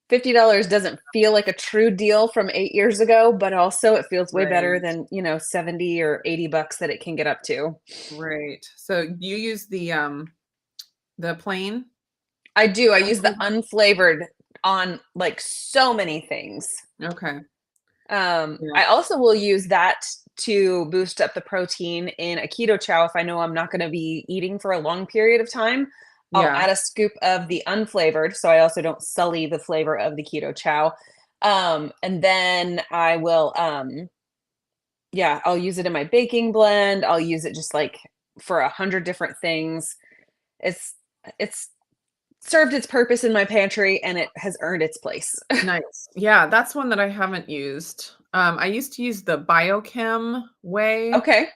Speaker 2: $50 doesn't feel like a true deal from 8 years ago, but also it feels way better
Speaker 1: right,
Speaker 2: than, 70 or $80 that it can get up to.
Speaker 1: right. So you use the plain
Speaker 2: I do. I use the
Speaker 1: unflavored?
Speaker 2: unflavored on like so many things.
Speaker 1: Okay. Yeah,
Speaker 2: I also will use that to boost up the protein in a keto chow if I know I'm not going to be eating for a long period of time. I'll
Speaker 1: yeah,
Speaker 2: add a scoop of the unflavored so I also don't sully the flavor of the keto chow. And then I will yeah, I'll use it in my baking blend. I'll use it just like for 100 different things. It's it's served its purpose in my pantry and it has earned its place.
Speaker 1: nice. Yeah, that's one that I haven't used. I used to use the Biochem whey,
Speaker 2: Okay.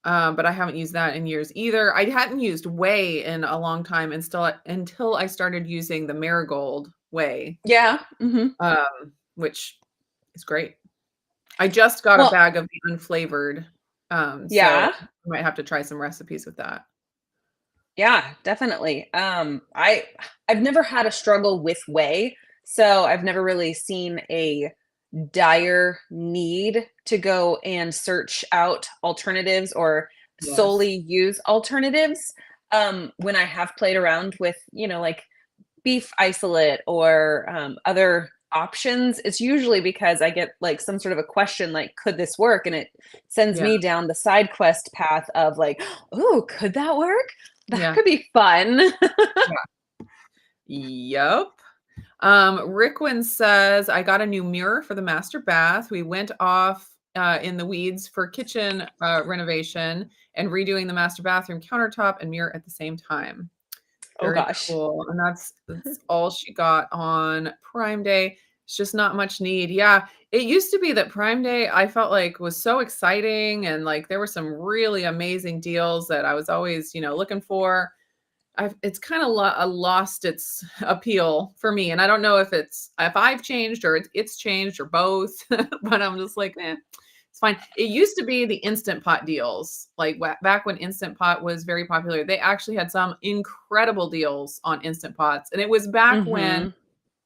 Speaker 1: but I haven't used that in years either. I hadn't used whey in a long time and still until I started using the Marigold whey,
Speaker 2: Yeah. Mhm.
Speaker 1: which is great. I just got a
Speaker 2: Well,
Speaker 1: bag of the unflavored, so
Speaker 2: yeah.
Speaker 1: I might have to try some recipes with that.
Speaker 2: Yeah, definitely. I've never had a struggle with whey, so I've never really seen a dire need to go and search out alternatives or
Speaker 1: Yes.
Speaker 2: solely use alternatives. When I have played around with, like beef isolate or other options, it's usually because I get like some sort of a question like, could this work? And it sends
Speaker 1: Yeah,
Speaker 2: me down the side quest path of like, oh, could that work? That
Speaker 1: yeah.
Speaker 2: could be fun.
Speaker 1: Yep. Rickwin says, "I got a new mirror for the master bath. We went off in the weeds for kitchen renovation and redoing the master bathroom countertop and mirror at the same time."
Speaker 2: Oh
Speaker 1: Very
Speaker 2: gosh.
Speaker 1: cool. And that's all she got on Prime Day. It's just not much need. Yeah, it used to be that Prime Day I felt like was so exciting and like there were some really amazing deals that I was always, looking for. it's kind of lost its appeal for me, and I don't know if I've changed or it's changed or both, but I'm just like, it's fine. It used to be the Instant Pot deals, like back when Instant Pot was very popular. They actually had some incredible deals on Instant Pots, and it was back when
Speaker 2: Mhm.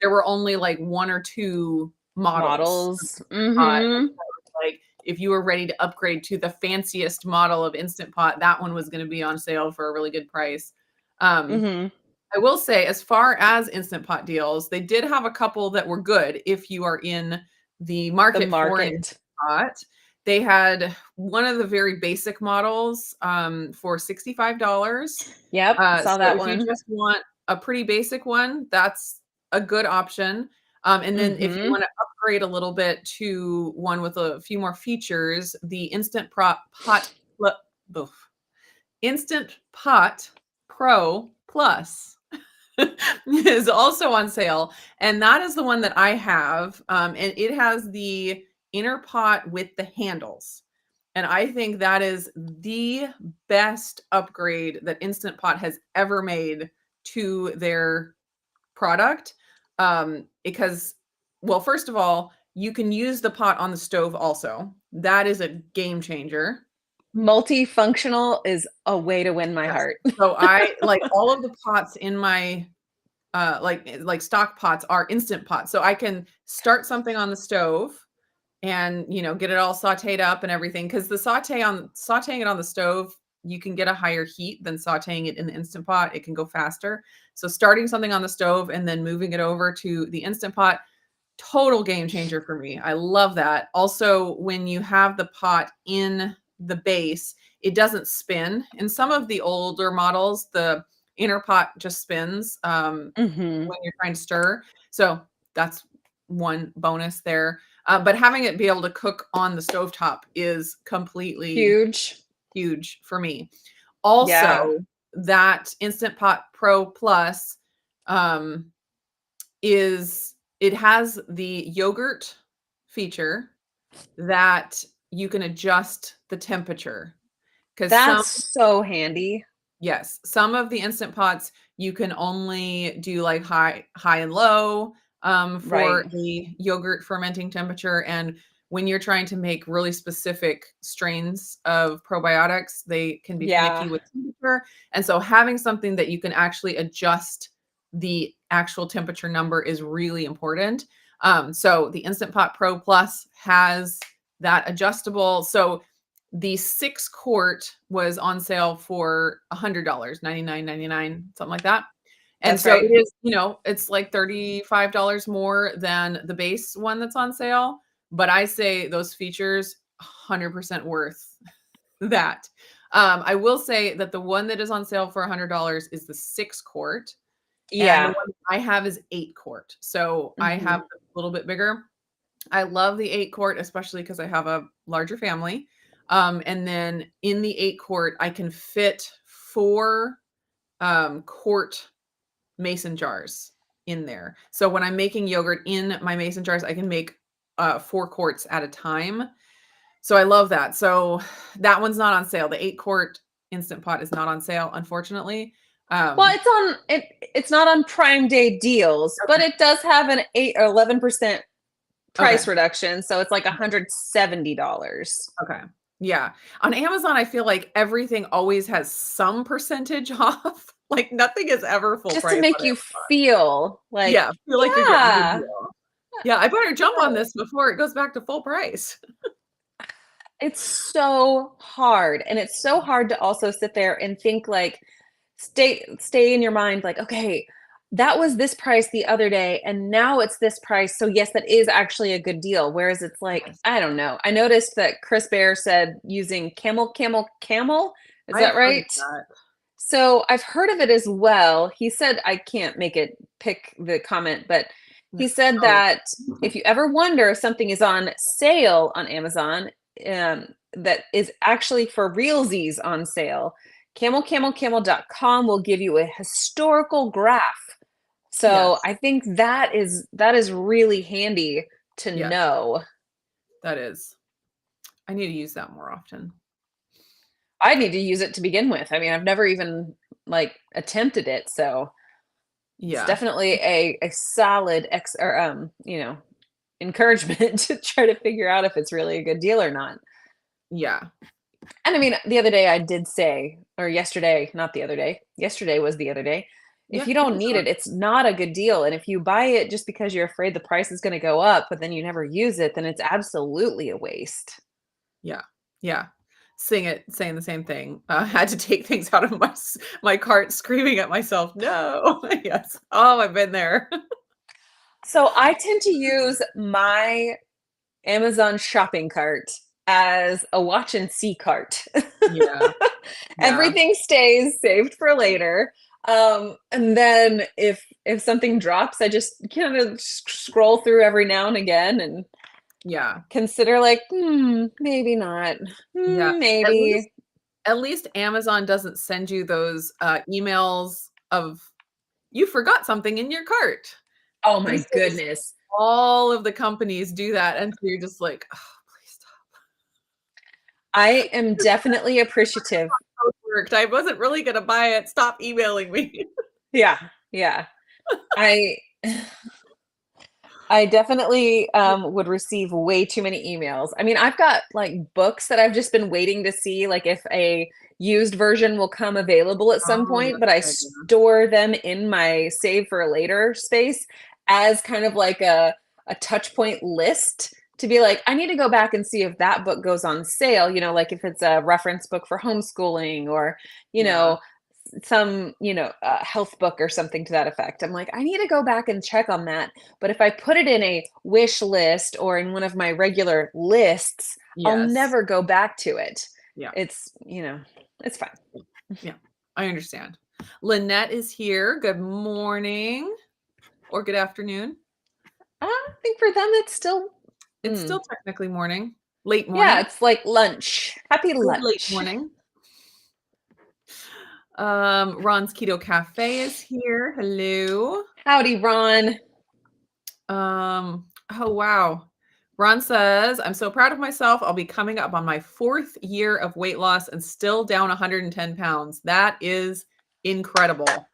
Speaker 1: there were only like one or two models of
Speaker 2: Models.
Speaker 1: Instant Pot, and
Speaker 2: Mhm.
Speaker 1: so it's like if you were ready to upgrade to the fanciest model of Instant Pot, that one was going to be on sale for a really good price. Um,
Speaker 2: Mhm.
Speaker 1: I will say, as far as Instant Pot deals, they did have a couple that were good if you are in the
Speaker 2: The
Speaker 1: market for an Instant
Speaker 2: market.
Speaker 1: Pot. They had one of the very basic models for $65.
Speaker 2: Yep, saw
Speaker 1: So
Speaker 2: that
Speaker 1: if you
Speaker 2: one.
Speaker 1: just want a pretty basic one, that's a good option. And then if you
Speaker 2: Mhm.
Speaker 1: want to upgrade a little bit to one with a few more features, the Instant Pot Pro Plus is also on sale, and that is the one that I have, and it has the inner pot with the handles, and I think that is the best upgrade that Instant Pot has ever made to their product, because well, first of all, you can use the pot on the stove also. That is a game changer.
Speaker 2: Multifunctional is a way to win my
Speaker 1: Yes.
Speaker 2: heart.
Speaker 1: So I like all of the pots in my like stock pots are instant pots. So I can start something on the stove and, get it all sautéed up and everything. Because sautéing it on the stove, you can get a higher heat than sautéing it in the instant pot. It can go faster. So starting something on the stove and then moving it over to the instant pot, total game changer for me. I love that. Also, when you have the pot in the base, it doesn't spin. In some of the older models, the inner pot just spins
Speaker 2: Mhm.
Speaker 1: when you're trying to stir. So that's one bonus there. But having it be able to cook on the stovetop is completely
Speaker 2: Huge.
Speaker 1: huge for me.
Speaker 2: Yeah.
Speaker 1: Also, that Instant Pot Pro Plus um, it has the yogurt feature that you can adjust the temperature. Because
Speaker 2: That's so handy.
Speaker 1: yes, some of the Instant Pots, you can only do, like, high and low, for
Speaker 2: Right.
Speaker 1: the yogurt fermenting temperature, and when you're trying to make really specific strains of probiotics, they can be
Speaker 2: Yeah.
Speaker 1: finicky with temperature, and so having something that you can actually adjust the actual temperature number is really important. So the Instant Pot Pro Plus has that adjustable, so the 6 quart was on sale for $100, 99.99, something like that. And
Speaker 2: That's
Speaker 1: so
Speaker 2: right.
Speaker 1: it is, it's like $35 more than the base one that's on sale, but I say those features 100% worth that. I will say that the one that is on sale for $100 is the 6 quart, and the
Speaker 2: Yeah.
Speaker 1: one I have is 8 quart. So I have
Speaker 2: Mhm.
Speaker 1: a little bit bigger. I love the 8 quart, especially because I have a larger family. And then in the 8 quart, I can fit 4 quart mason jars in there. So when I'm making yogurt in my mason jars, I can make 4 quarts at a time. So I love that. So that one's not on sale. The 8 quart Instant Pot is not on sale, unfortunately.
Speaker 2: Well,
Speaker 1: Um,
Speaker 2: it's not on Prime Day deals, but
Speaker 1: okay.
Speaker 2: it does have an 8 or 11%
Speaker 1: Okay.
Speaker 2: price reduction, so it's like $170.
Speaker 1: Okay. Yeah. On Amazon, I feel like everything always has some percentage off. Like nothing is ever full
Speaker 2: Just to
Speaker 1: price
Speaker 2: make
Speaker 1: on
Speaker 2: you
Speaker 1: Amazon.
Speaker 2: feel like,
Speaker 1: Yeah, feel like you're getting a good
Speaker 2: yeah,
Speaker 1: deal. Yeah, I better jump on
Speaker 2: yeah.
Speaker 1: this before it goes back to full price.
Speaker 2: It's so hard, and it's so hard to also sit there and think, like, stay in your mind, like, "Okay, that was this price the other day, and now it's this price, so yes, that is actually a good deal." Whereas it's like,
Speaker 1: Yes.
Speaker 2: I don't know. I noticed that Chris Bear said using camel, camel, camel. Is
Speaker 1: I've
Speaker 2: that
Speaker 1: heard of
Speaker 2: right?
Speaker 1: that.
Speaker 2: So I've heard of it as well. He said I can't make it pick the comment, but
Speaker 1: No.
Speaker 2: he said
Speaker 1: Oh,
Speaker 2: that if you ever wonder if something is on sale on Amazon, that is actually for realsies on sale, camelcamelcamel.com will give you a historical graph. So
Speaker 1: yes.
Speaker 2: I think that is really handy to
Speaker 1: Yes,
Speaker 2: know.
Speaker 1: that is. I need to use that more often.
Speaker 2: I need to use it to begin with. I mean, I've never even like attempted it. So it's
Speaker 1: Yeah.
Speaker 2: definitely a solid encouragement to try to figure out if it's really a good deal or not.
Speaker 1: Yeah.
Speaker 2: And I mean, the other day I did say, or yesterday, not the other day, yesterday was the other day. If
Speaker 1: Yeah.
Speaker 2: you
Speaker 1: Keep
Speaker 2: don't
Speaker 1: it
Speaker 2: need
Speaker 1: going.
Speaker 2: it, it's not a good deal. And if you buy it just because you're afraid the price is going to go up, but then you never use it, then it's absolutely a waste.
Speaker 1: Yeah. Yeah. Saying the same thing. Had to take things out of my cart, screaming at myself, "No." Yes. Oh, I've been there.
Speaker 2: So I tend to use my Amazon shopping cart as a watch and see cart.
Speaker 1: Yeah. Yeah.
Speaker 2: Everything stays saved for later. And then if something drops, I just kind of scroll through every now and again and
Speaker 1: Yeah.
Speaker 2: consider like, maybe not.
Speaker 1: Yeah. At least
Speaker 2: Maybe.
Speaker 1: at least Amazon doesn't send you those, emails of you forgot something in your cart.
Speaker 2: Oh my
Speaker 1: These days,
Speaker 2: goodness.
Speaker 1: all of the companies do that, and so you're just like, "Oh, please stop."
Speaker 2: I am definitely appreciative.
Speaker 1: It worked. I wasn't really gonna buy it. Stop emailing me.
Speaker 2: Yeah. Yeah. I I definitely would receive way too many emails. I mean, I've got like books that I've just been waiting to see, like if a used version will come available at some
Speaker 1: Oh,
Speaker 2: point,
Speaker 1: that's
Speaker 2: but I
Speaker 1: a good idea.
Speaker 2: store them in my save for later space as kind of like a touch point list to be like, I need to go back and see if that book goes on sale, like if it's a reference book for homeschooling or, you
Speaker 1: Yeah.
Speaker 2: know, some, health book or something to that effect. I'm like, I need to go back and check on that. But if I put it in a wish list or in one of my regular lists, I'll
Speaker 1: Yes.
Speaker 2: never go back to it.
Speaker 1: Yeah.
Speaker 2: It's fine.
Speaker 1: Yeah. I understand. Lynette is here. Good morning or good afternoon.
Speaker 2: I think for them, it's still,
Speaker 1: It's
Speaker 2: mm,
Speaker 1: still technically morning. Late
Speaker 2: yeah,
Speaker 1: morning.
Speaker 2: it's like lunch. Happy
Speaker 1: Good late
Speaker 2: lunch.
Speaker 1: morning. Ron's Keto Cafe is here. Hello.
Speaker 2: Howdy, Ron.
Speaker 1: Oh wow. Ron says, I'm so proud of myself. I'll be coming up on my 4th year of weight loss and still down 110 pounds. That is incredible.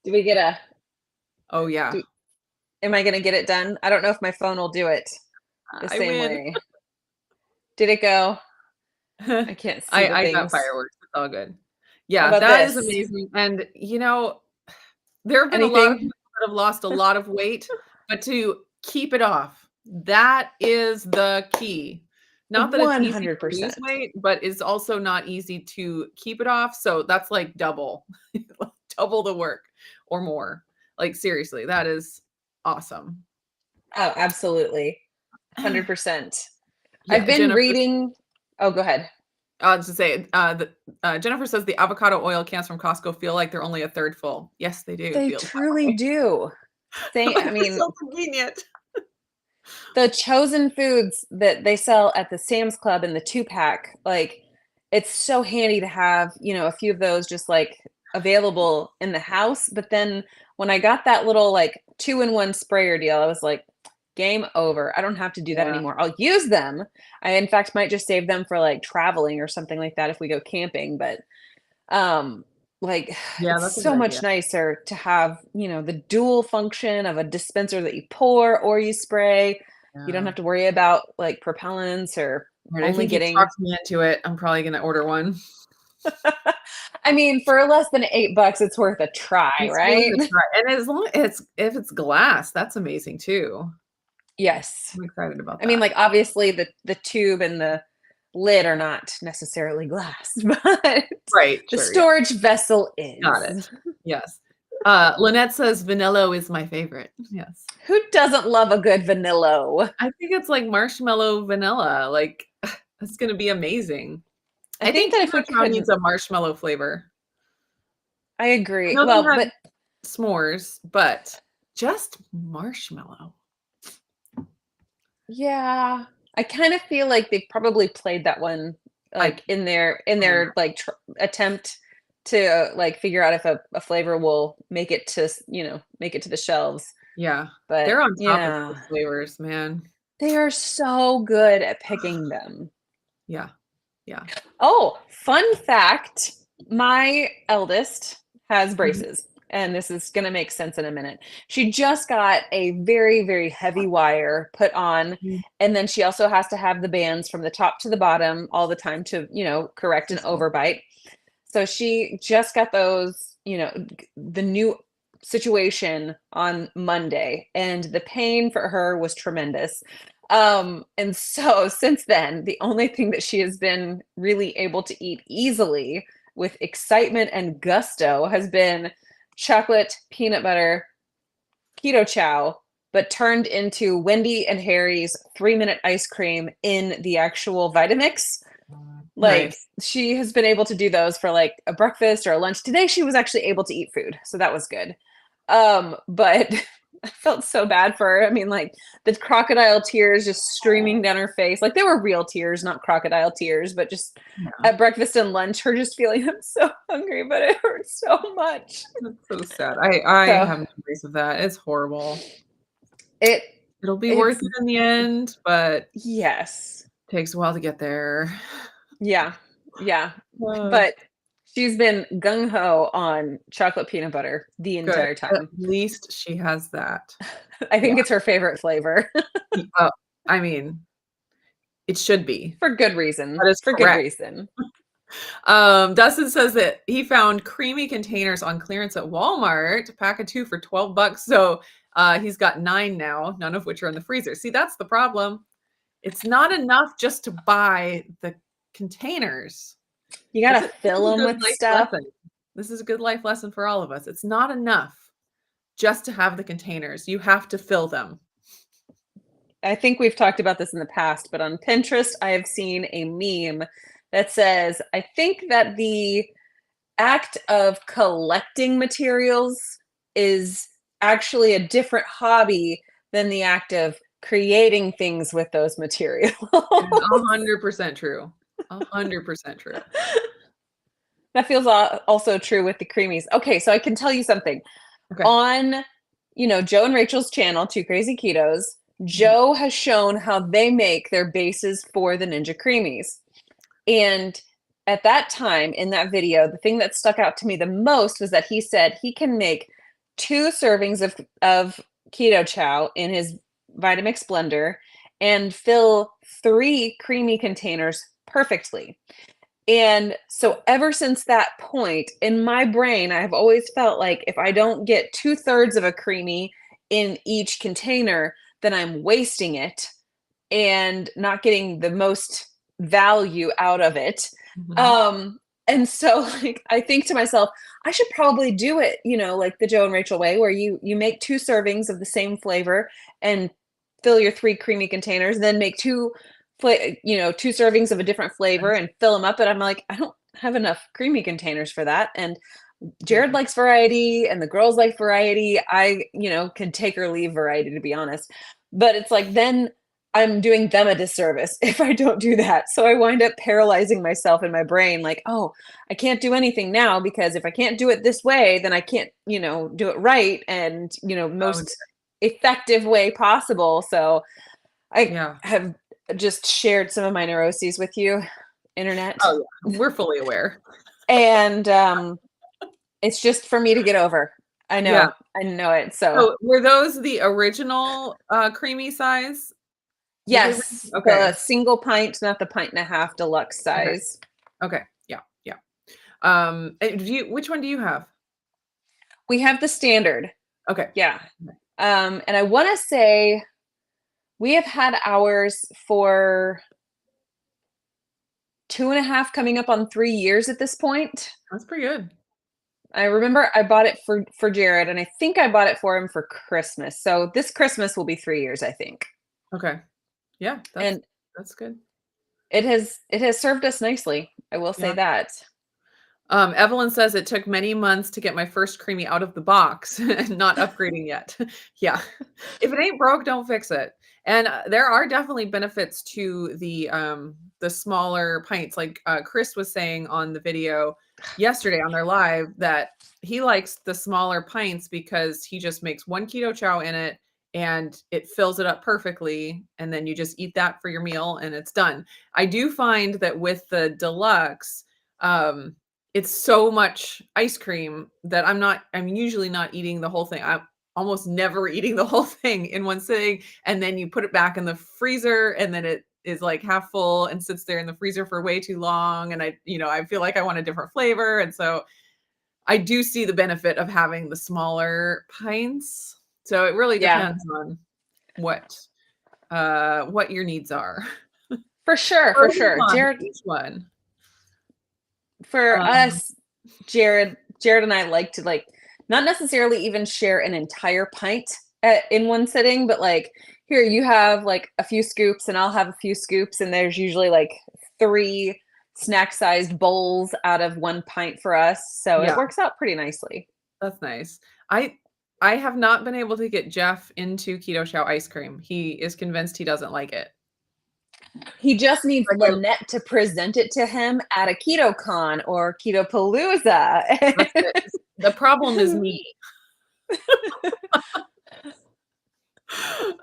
Speaker 2: Do we get a,
Speaker 1: Oh yeah.
Speaker 2: do, am I going to get it done? I don't know if my phone will do it the
Speaker 1: I
Speaker 2: same
Speaker 1: win.
Speaker 2: way. Did it go? I
Speaker 1: I
Speaker 2: can't see the
Speaker 1: I got
Speaker 2: things.
Speaker 1: fireworks. It's all good.
Speaker 2: How
Speaker 1: Yeah,
Speaker 2: about
Speaker 1: that is
Speaker 2: this?
Speaker 1: amazing. And there have been a lot of
Speaker 2: Anything?
Speaker 1: people that have lost a lot of weight, but to keep it off, that is the key. Not that it's easy to lose
Speaker 2: 100%.
Speaker 1: weight, but it's also not easy to keep it off. So that's like double, double the work or more. Like seriously, that is awesome.
Speaker 2: Oh, absolutely. 100%. I've
Speaker 1: Yeah,
Speaker 2: been
Speaker 1: Jennifer.
Speaker 2: reading. Oh, go ahead.
Speaker 1: I'll just say, Jennifer says the avocado oil cans from Costco feel like they're only a third full. Yes, they do
Speaker 2: They
Speaker 1: feel that
Speaker 2: truly
Speaker 1: way.
Speaker 2: do.
Speaker 1: Like,
Speaker 2: I
Speaker 1: they're
Speaker 2: mean,
Speaker 1: so convenient.
Speaker 2: the chosen foods that they sell at the Sam's Club in the 2-pack, like it's so handy to have, a few of those just like available in the house. But then when I got that little like 2-in-1 sprayer deal, I was like, game over. I don't have to do that
Speaker 1: Yeah,
Speaker 2: anymore. I'll use them. I in fact might just save them for like traveling or something like that if we go camping, but um like
Speaker 1: yeah,
Speaker 2: it's
Speaker 1: that's a
Speaker 2: so
Speaker 1: good
Speaker 2: much
Speaker 1: idea.
Speaker 2: nicer to have, the dual function of a dispenser that you pour or you spray. You don't
Speaker 1: Yeah.
Speaker 2: have to worry about like propellants or
Speaker 1: Right, I
Speaker 2: only
Speaker 1: think you
Speaker 2: getting.
Speaker 1: talked me into it. I'm probably gonna order one.
Speaker 2: I mean, for less than $8 it's worth a try,
Speaker 1: It's worth
Speaker 2: right?
Speaker 1: a try, and as long it's if it's glass, that's amazing too.
Speaker 2: Yes.
Speaker 1: I'm excited about
Speaker 2: I mean,
Speaker 1: that.
Speaker 2: like obviously the tube and the lid are not necessarily glass, but
Speaker 1: Right,
Speaker 2: the
Speaker 1: sure, yeah,
Speaker 2: storage vessel
Speaker 1: got
Speaker 2: is.
Speaker 1: it. Yes. Lynette says vanilla is my favorite. Yes.
Speaker 2: Who doesn't love a good vanilla?
Speaker 1: I think it's like marshmallow vanilla, like, it's gonna be amazing.
Speaker 2: I
Speaker 1: I
Speaker 2: think
Speaker 1: think
Speaker 2: that if we
Speaker 1: KetoChow
Speaker 2: could.
Speaker 1: needs a marshmallow flavor.
Speaker 2: I
Speaker 1: I
Speaker 2: agree.
Speaker 1: know they
Speaker 2: Well,
Speaker 1: have
Speaker 2: but
Speaker 1: s'mores, but just marshmallow.
Speaker 2: yeah, I kind of feel like they've probably played that one
Speaker 1: I
Speaker 2: like
Speaker 1: yeah,
Speaker 2: in their like attempt to like figure out if a flavor will make it to, make it to the shelves.
Speaker 1: yeah.
Speaker 2: But
Speaker 1: They're on top of
Speaker 2: yeah,
Speaker 1: those flavors, man.
Speaker 2: they are so good at picking them.
Speaker 1: Yeah, yeah.
Speaker 2: Oh, fun fact. My eldest has
Speaker 1: Mhm.
Speaker 2: braces, and this is gonna make sense in a minute. She just got a very, very heavy wire put on,
Speaker 1: Mhm.
Speaker 2: and then she also has to have the bands from the top to the bottom all the time to, correct an
Speaker 1: Consistent.
Speaker 2: overbite. So she just got those, the new situation on Monday, and the pain for her was tremendous. And so since then, the only thing that she has been really able to eat easily with excitement and gusto has been chocolate peanut butter KetoChow, but turned into Wendy and Harry's 3-minute ice cream in the actual Vitamix. Like,
Speaker 1: Nice.
Speaker 2: she has been able to do those for, like, a breakfast or a lunch. Today, she was actually able to eat food, so that was good. But I felt so bad for her. I mean, like, the crocodile tears just streaming down her face. Like, they were real tears, not crocodile tears, but just
Speaker 1: Yeah.
Speaker 2: at breakfast and lunch, her just feeling, "I'm so hungry, but it hurts so much."
Speaker 1: That's so sad. I
Speaker 2: So,
Speaker 1: have memories of that. It's horrible.
Speaker 2: it
Speaker 1: It'll be worth
Speaker 2: it's
Speaker 1: it in the end, but
Speaker 2: yes.
Speaker 1: takes a while to get there.
Speaker 2: Yeah, yeah,
Speaker 1: Uh,
Speaker 2: but she's been gung ho on chocolate peanut butter the
Speaker 1: Good.
Speaker 2: entire
Speaker 1: At
Speaker 2: time.
Speaker 1: least she has that.
Speaker 2: I
Speaker 1: Yeah.
Speaker 2: think it's her favorite flavor
Speaker 1: Oh, I mean, it should be.
Speaker 2: for good reason,
Speaker 1: That is
Speaker 2: for good
Speaker 1: correct.
Speaker 2: reason.
Speaker 1: Dustin says that he found creamy containers on clearance at Walmart, a pack of 2 for $12. So, he's got 9 now, none of which are in the freezer. See, that's the problem. It's not enough just to buy the containers.
Speaker 2: You
Speaker 1: This
Speaker 2: gotta
Speaker 1: is this is
Speaker 2: fill
Speaker 1: a
Speaker 2: them
Speaker 1: good
Speaker 2: with
Speaker 1: life
Speaker 2: stuff.
Speaker 1: lesson. This is a good life lesson for all of us. It's not enough just to have the containers. You have to fill them.
Speaker 2: I think we've talked about this in the past, but on Pinterest, I have seen a meme that says, "I think that the act of collecting materials is actually a different hobby than the act of creating things with those materials."
Speaker 1: It is 100% true. 100% true.
Speaker 2: That feels also true with the creamies. Okay, so I can tell you something.
Speaker 1: Okay.
Speaker 2: On, Joe and Rachel's channel, Two Crazy Ketos,
Speaker 1: Mhm.
Speaker 2: Joe has shown how they make their bases for the Ninja Creamies. And at that time in that video, the thing that stuck out to me the most was that he said he can make 2 servings of keto chow in his Vitamix blender and fill 3 creamy containers perfectly. And so ever since that point in my brain, I've always felt like if I don't get 2/3 of a creamy in each container, then I'm wasting it and not getting the most value out of it.
Speaker 1: Mhm.
Speaker 2: Um, and so like I think to myself, I should probably do it, like the Joe and Rachel way, where you make 2 servings of the same flavor and fill your 3 creamy containers, and then make 2 servings of a different flavor
Speaker 1: Nice.
Speaker 2: and fill them up. And I'm like, I don't have enough creamy containers for that. And Jared
Speaker 1: Yeah.
Speaker 2: likes variety and the girls like variety. I, can take or leave variety, to be honest. But it's like then I'm doing them a disservice if I don't do that. So I wind up paralyzing myself in my brain like, "Oh, I can't do anything now because if I can't do it this way, then I can't, do it right and,
Speaker 1: Oh,
Speaker 2: most effective way possible." So I
Speaker 1: yeah.
Speaker 2: have just shared some of my neuroses with you, internet.
Speaker 1: Oh, yeah. We're fully aware.
Speaker 2: And it's just for me to get over. I
Speaker 1: Yeah.
Speaker 2: know. I know it. So,
Speaker 1: So, were those the original, creamy size? Did they
Speaker 2: yes,
Speaker 1: Okay.
Speaker 2: the single pint, not the pint and a half deluxe
Speaker 1: Okay.
Speaker 2: size.
Speaker 1: Okay. Yeah. Yeah. Do you which one do you have?
Speaker 2: We have the standard.
Speaker 1: Okay.
Speaker 2: Yeah.
Speaker 1: Okay.
Speaker 2: And I want to say we have had ours for 2.5, coming up on 3 years at this point.
Speaker 1: That's pretty good.
Speaker 2: I remember I bought it for Jared, and I think I bought it for him for Christmas. So this Christmas will be 3 years, I think.
Speaker 1: Okay. Yeah,
Speaker 2: And
Speaker 1: that's good.
Speaker 2: it has served us nicely. I will say
Speaker 1: Yeah.
Speaker 2: that.
Speaker 1: Evelyn says it took many months to get my first creamy out of the box and not upgrading yet. Yeah. If it ain't broke, don't fix it. And there are definitely benefits to the smaller pints. Like Chris was saying on the video yesterday on their live that he likes the smaller pints because he just makes one keto chow in it and it fills it up perfectly. And then you just eat that for your meal and it's done. I do find that with the deluxe, um, it's so much ice cream that I'm usually not eating the whole thing. I'm almost never eating the whole thing in one sitting, and then you put it back in the freezer, and then it is, like, half full and sits there in the freezer for way too long, and I feel like I want a different flavor, and so I do see the benefit of having the smaller pints. So it really
Speaker 2: Yeah,
Speaker 1: depends on what, what your needs are.
Speaker 2: for sure, for
Speaker 1: Pros and
Speaker 2: sure.
Speaker 1: cons of
Speaker 2: Jared,
Speaker 1: each one.
Speaker 2: for
Speaker 1: Um,
Speaker 2: us, Jared and I like to like not necessarily even share an entire pint in one sitting, but like here you have like a few scoops and I'll have a few scoops, and there's usually like three snack sized bowls out of one pint for us. So it
Speaker 1: yeah.
Speaker 2: works out pretty nicely.
Speaker 1: That's nice. I I have not been able to get Jeff into KetoChow ice cream. He is convinced he doesn't like it.
Speaker 2: He just needs
Speaker 1: Like,
Speaker 2: Lynette to present it to him at a KetoCon or Ketopalooza.
Speaker 1: that's it. The problem is me.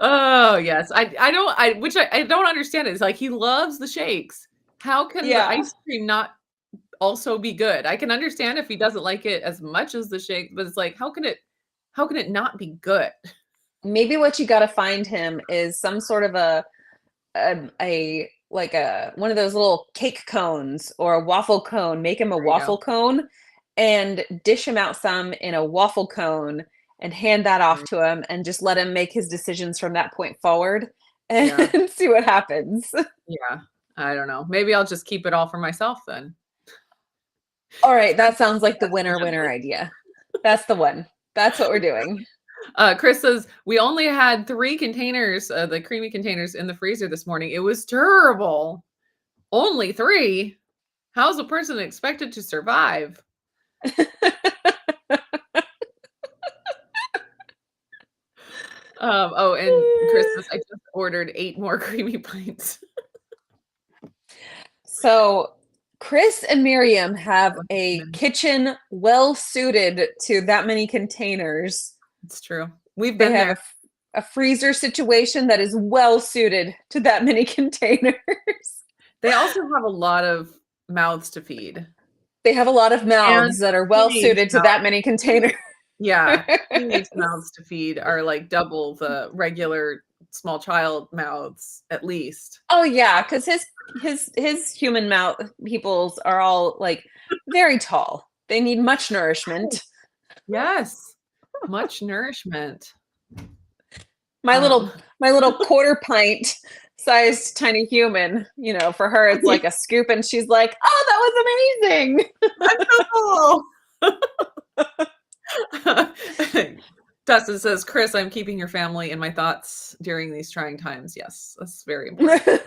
Speaker 1: Oh, yes. I don't understand it. It's like he loves the shakes. How can the
Speaker 2: Yeah.
Speaker 1: ice cream not also be good? I can understand if he doesn't like it as much as the shake, but it's like, how can it not be good?
Speaker 2: Maybe what you got to find him is some sort of a like a one of those little cake cones or a waffle cone. Make him a
Speaker 1: There you go.
Speaker 2: waffle cone and dish him out some in a waffle cone and hand that off
Speaker 1: Mm,
Speaker 2: to him and just let him make his decisions from that point forward and
Speaker 1: yeah.
Speaker 2: see what happens.
Speaker 1: Yeah. I don't know. Maybe I'll just keep it all for myself then.
Speaker 2: All right, that sounds like the
Speaker 1: That's the
Speaker 2: winner
Speaker 1: method.
Speaker 2: idea. That's the one. That's what we're doing.
Speaker 1: Chris says, "We only had 3 containers, the creamy containers in the freezer this morning. It was terrible. Only 3? How's a person expected to survive?" Oh, and Chris says, "I just ordered 8 more creamy pints."
Speaker 2: So, Chris and Miriam have
Speaker 1: Like,
Speaker 2: a
Speaker 1: man,
Speaker 2: kitchen well suited to that many containers.
Speaker 1: it's true. We've
Speaker 2: They
Speaker 1: been
Speaker 2: have
Speaker 1: there.
Speaker 2: a freezer situation that is well suited to that many containers.
Speaker 1: They also have a lot of mouths to feed,
Speaker 2: They have a lot of
Speaker 1: and
Speaker 2: mouths that are well
Speaker 1: teenage
Speaker 2: suited to that
Speaker 1: mouths.
Speaker 2: many containers.
Speaker 1: Yeah, teenage mouths to feed are, like, double the regular small child mouths, at least.
Speaker 2: Oh yeah, because his human mouth peoples are all like very tall. They need much nourishment.
Speaker 1: Yes, much nourishment.
Speaker 2: My
Speaker 1: Um,
Speaker 2: little quarter pint sized tiny human, for her it's like a scoop and she's like, "Oh, that was amazing."
Speaker 1: that's so cool. Dustin says, "Chris, I'm keeping your family in my thoughts during these trying times." Yes, that's very important.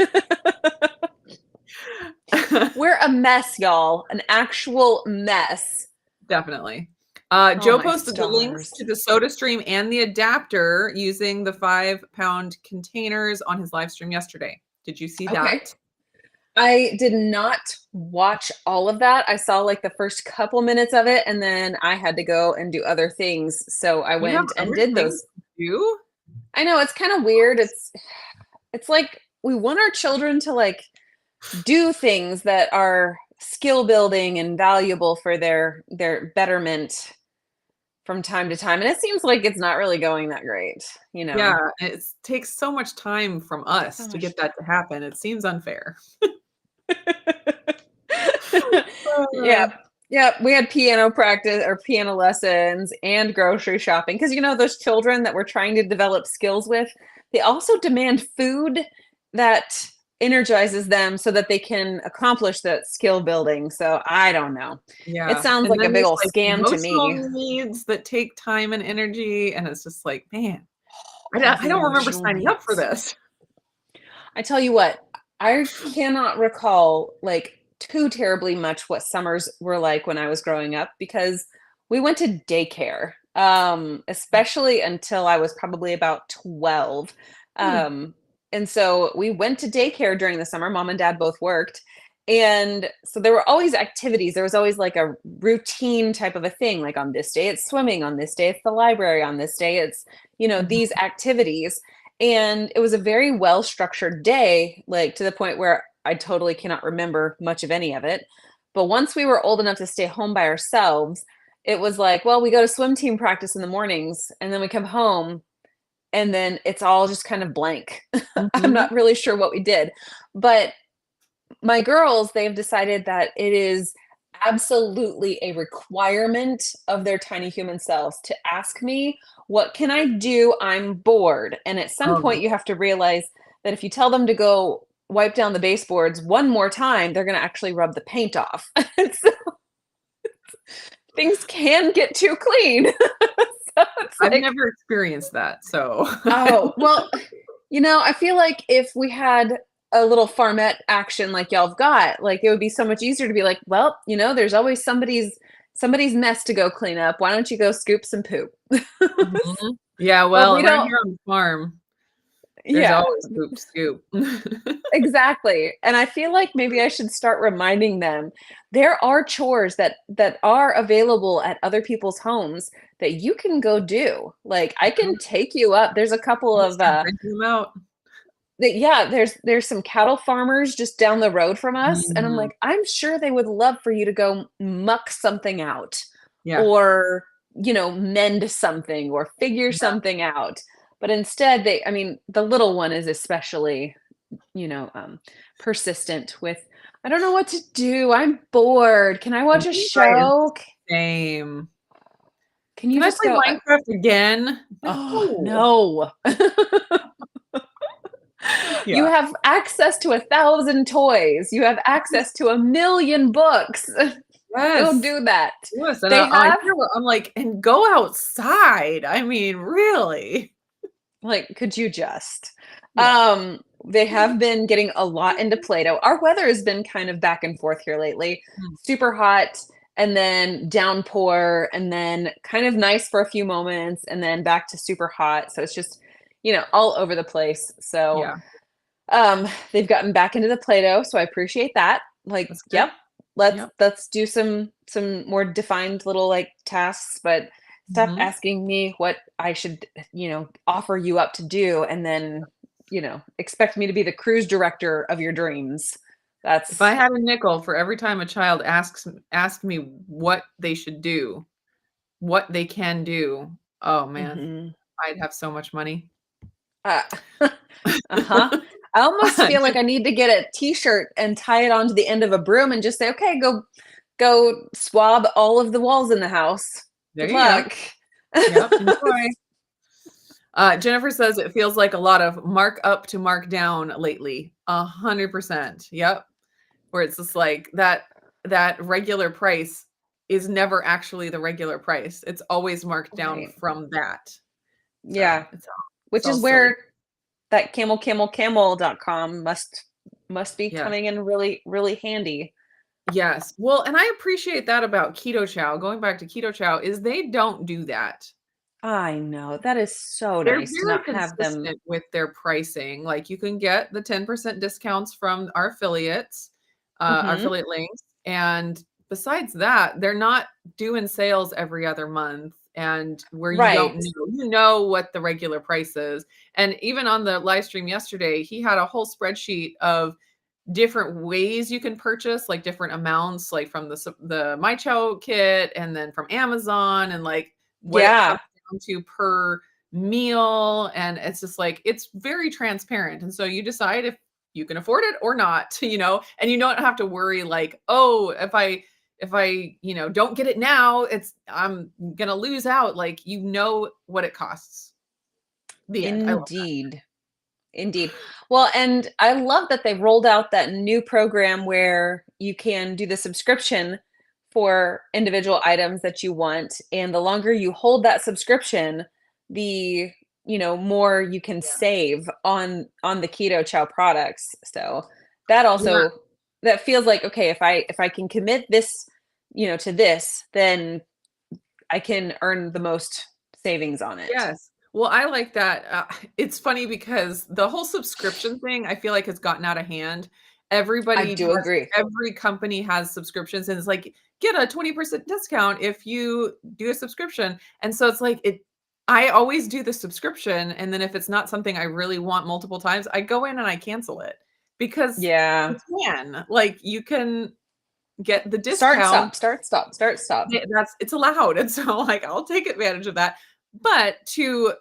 Speaker 2: We're a mess, y'all. An actual mess.
Speaker 1: Definitely.
Speaker 2: Oh
Speaker 1: Joe
Speaker 2: my
Speaker 1: posted the links
Speaker 2: stars.
Speaker 1: to the Soda Stream and the adapter using the 5-pound containers on his live stream yesterday. Did you see
Speaker 2: Okay.
Speaker 1: that?
Speaker 2: I did not watch all of that. I saw like the first couple minutes of it and then I had to go and do other things. So I
Speaker 1: You have
Speaker 2: went and
Speaker 1: other
Speaker 2: did
Speaker 1: things
Speaker 2: those.
Speaker 1: to do?
Speaker 2: I know it's kind of weird. It's like we want our children to like do things that are skill building and valuable for their betterment from time to time. And it seems like it's not really going that great.
Speaker 1: Yeah, it takes so much time from us
Speaker 2: So
Speaker 1: to
Speaker 2: much
Speaker 1: get that to happen. It seems unfair.
Speaker 2: Yeah.
Speaker 1: Uh,
Speaker 2: Yeah, we had piano practice or piano lessons and grocery shopping because those children that we're trying to develop skills with, they also demand food that energizes them so that they can accomplish that skill building. So I don't know. It
Speaker 1: yeah,
Speaker 2: sounds
Speaker 1: and
Speaker 2: like a
Speaker 1: then
Speaker 2: big
Speaker 1: there's,
Speaker 2: old
Speaker 1: like,
Speaker 2: scam to me.
Speaker 1: emotional needs that take time and energy, and it's just like, "Man,
Speaker 2: All
Speaker 1: I
Speaker 2: the
Speaker 1: don't remember
Speaker 2: emotional
Speaker 1: signing up for
Speaker 2: needs.
Speaker 1: this."
Speaker 2: I tell you what, I cannot recall like too terribly much what summers were like when I was growing up because we went to daycare, especially until I was probably about 12.
Speaker 1: Hmm,
Speaker 2: Um, and so we went to daycare during the summer. Mom and dad both worked. And so there were always activities. There was always like a routine type of a thing. Like on this day, it's swimming. On this day, it's the library. On this day, it's
Speaker 1: mhm,
Speaker 2: these activities. And it was a very well structured day, like to the point where I totally cannot remember much of any of it. But once we were old enough to stay home by ourselves, it was like, well, we go to swim team practice in the mornings and then we come home and then it's all just kind of blank. I'm
Speaker 1: Mhm.
Speaker 2: not really sure what we did. But my girls, they've decided that it is absolutely a requirement of their tiny human selves to ask me, "What can I do? I'm bored." And at some
Speaker 1: Oh,
Speaker 2: point, you have to realize that if you tell them to go wipe down the baseboards one more time, they're gonna actually rub the paint off. So things can get too clean. So it's
Speaker 1: I've
Speaker 2: like,
Speaker 1: never experienced that, so
Speaker 2: oh, well, I feel like if we had a little farmette action like y'all have got, like, it would be so much easier to be like, "Well, there's always somebody's mess to go clean up. Why don't you go scoop some poop?"
Speaker 1: Mhm. Yeah,
Speaker 2: But
Speaker 1: well,
Speaker 2: we
Speaker 1: around
Speaker 2: don't.
Speaker 1: here on the farm, there's
Speaker 2: Yeah,
Speaker 1: always poop to scoop.
Speaker 2: exactly, and I feel like maybe I should start reminding them there are chores that are available at other people's homes that you can go do. Like, I can take you up. There's a couple
Speaker 1: Just
Speaker 2: of,
Speaker 1: start renting them out.
Speaker 2: Yeah, there's some cattle farmers just down the road from us, and I'm
Speaker 1: Mhm.
Speaker 2: like, "I'm sure they would love for you to go muck something out
Speaker 1: Yeah,
Speaker 2: or, mend something or figure
Speaker 1: yeah,
Speaker 2: something out." But instead, I mean, the little one is especially, persistent with, "I don't know what to do. I'm bored. Can I watch a
Speaker 1: right,
Speaker 2: show?
Speaker 1: same.
Speaker 2: Can you
Speaker 1: "Can I
Speaker 2: just
Speaker 1: play
Speaker 2: go,
Speaker 1: Minecraft again?"
Speaker 2: oh,
Speaker 1: No.
Speaker 2: no." You
Speaker 1: Yeah.
Speaker 2: have access to 1,000 toys. You have access to 1,000,000 books. Go
Speaker 1: Yes.
Speaker 2: do that.
Speaker 1: Yes, and
Speaker 2: They
Speaker 1: I
Speaker 2: have
Speaker 1: hear what I'm like, "And go outside." I mean, really?
Speaker 2: like, could you just?
Speaker 1: Yeah.
Speaker 2: They have been getting a lot into Play-Doh. Our weather has been kind of back and forth here lately.
Speaker 1: Mm,
Speaker 2: Super hot and then downpour and then kind of nice for a few moments and then back to super hot. So it's just, all over the place. So
Speaker 1: yeah,
Speaker 2: they've gotten back into the Play-Doh, so I appreciate that. Like,
Speaker 1: that's good.
Speaker 2: yep, let's
Speaker 1: Yep.
Speaker 2: let's do some more defined little like tasks, but stop
Speaker 1: Mhm.
Speaker 2: asking me what I should, offer you up to do and then, expect me to be the cruise director of your dreams.
Speaker 1: If I
Speaker 2: That's
Speaker 1: had a nickel for every time a child asked me what they should do, what they can do, oh, man,
Speaker 2: mhm.
Speaker 1: I'd have so much money.
Speaker 2: Uh, uh-huh. I almost feel like I need to get a t-shirt and tie it onto the end of a broom and just say, "Okay, go swab all of the walls in the house.
Speaker 1: There
Speaker 2: Good
Speaker 1: you go.
Speaker 2: luck."
Speaker 1: Yep, enjoy. Jennifer says it feels like a lot of mark up to mark down lately. 100%. Yep. Where it's just like that regular price is never actually the regular price. It's always marked down
Speaker 2: Right.
Speaker 1: from that. So
Speaker 2: Yeah,
Speaker 1: it's
Speaker 2: which
Speaker 1: all
Speaker 2: is
Speaker 1: silly.
Speaker 2: where that camel must be
Speaker 1: Yeah.
Speaker 2: coming in really, really handy.
Speaker 1: Yes. Well, and I appreciate that about KetoChow. Going back to KetoChow is they don't do that.
Speaker 2: I know, that is so
Speaker 1: They're
Speaker 2: nice to
Speaker 1: very
Speaker 2: not have them.
Speaker 1: consistent with their pricing. Like, you can get the 10% discounts from our affiliates, our
Speaker 2: Mhm.
Speaker 1: affiliate links, and besides that, they're not doing sales every other month and where you don't
Speaker 2: Right.
Speaker 1: know. You know what the regular price is, and even on the live stream yesterday, he had a whole spreadsheet of different ways you can purchase, like, different amounts, like, from the My Chow kit and then from Amazon and, like, what it comes
Speaker 2: Yeah.
Speaker 1: down to per meal, and it's just, like, it's very transparent, and so you decide if you can afford it or not, and you don't have to worry, like, "Oh, if I don't get it now, I'm gonna lose out," like, you know what it costs. The end. I love that.
Speaker 2: Indeed. Indeed. Well, and I love that they rolled out that new program where you can do the subscription for individual items that you want, and the longer you hold that subscription, the, more you can save on the Keto Chow products. So, that
Speaker 1: Yeah.
Speaker 2: also that feels like, okay, if I can commit this, to this, then I can earn the most savings on it.
Speaker 1: Yes. Well, I like that. It's funny because the whole subscription thing, I feel like has gotten out of hand.
Speaker 2: I
Speaker 1: Everybody
Speaker 2: do
Speaker 1: has
Speaker 2: agree.
Speaker 1: every company has subscriptions and it's like, get a 20% discount if you do a subscription. And so it's like I always do the subscription and then if it's not something I really want multiple times, I go in and I cancel it because you
Speaker 2: Yeah.
Speaker 1: can. Like you can get the
Speaker 2: Start,
Speaker 1: discount.
Speaker 2: stop, start, stop, start, stop.
Speaker 1: It's allowed. And so like I'll take advantage of that. But to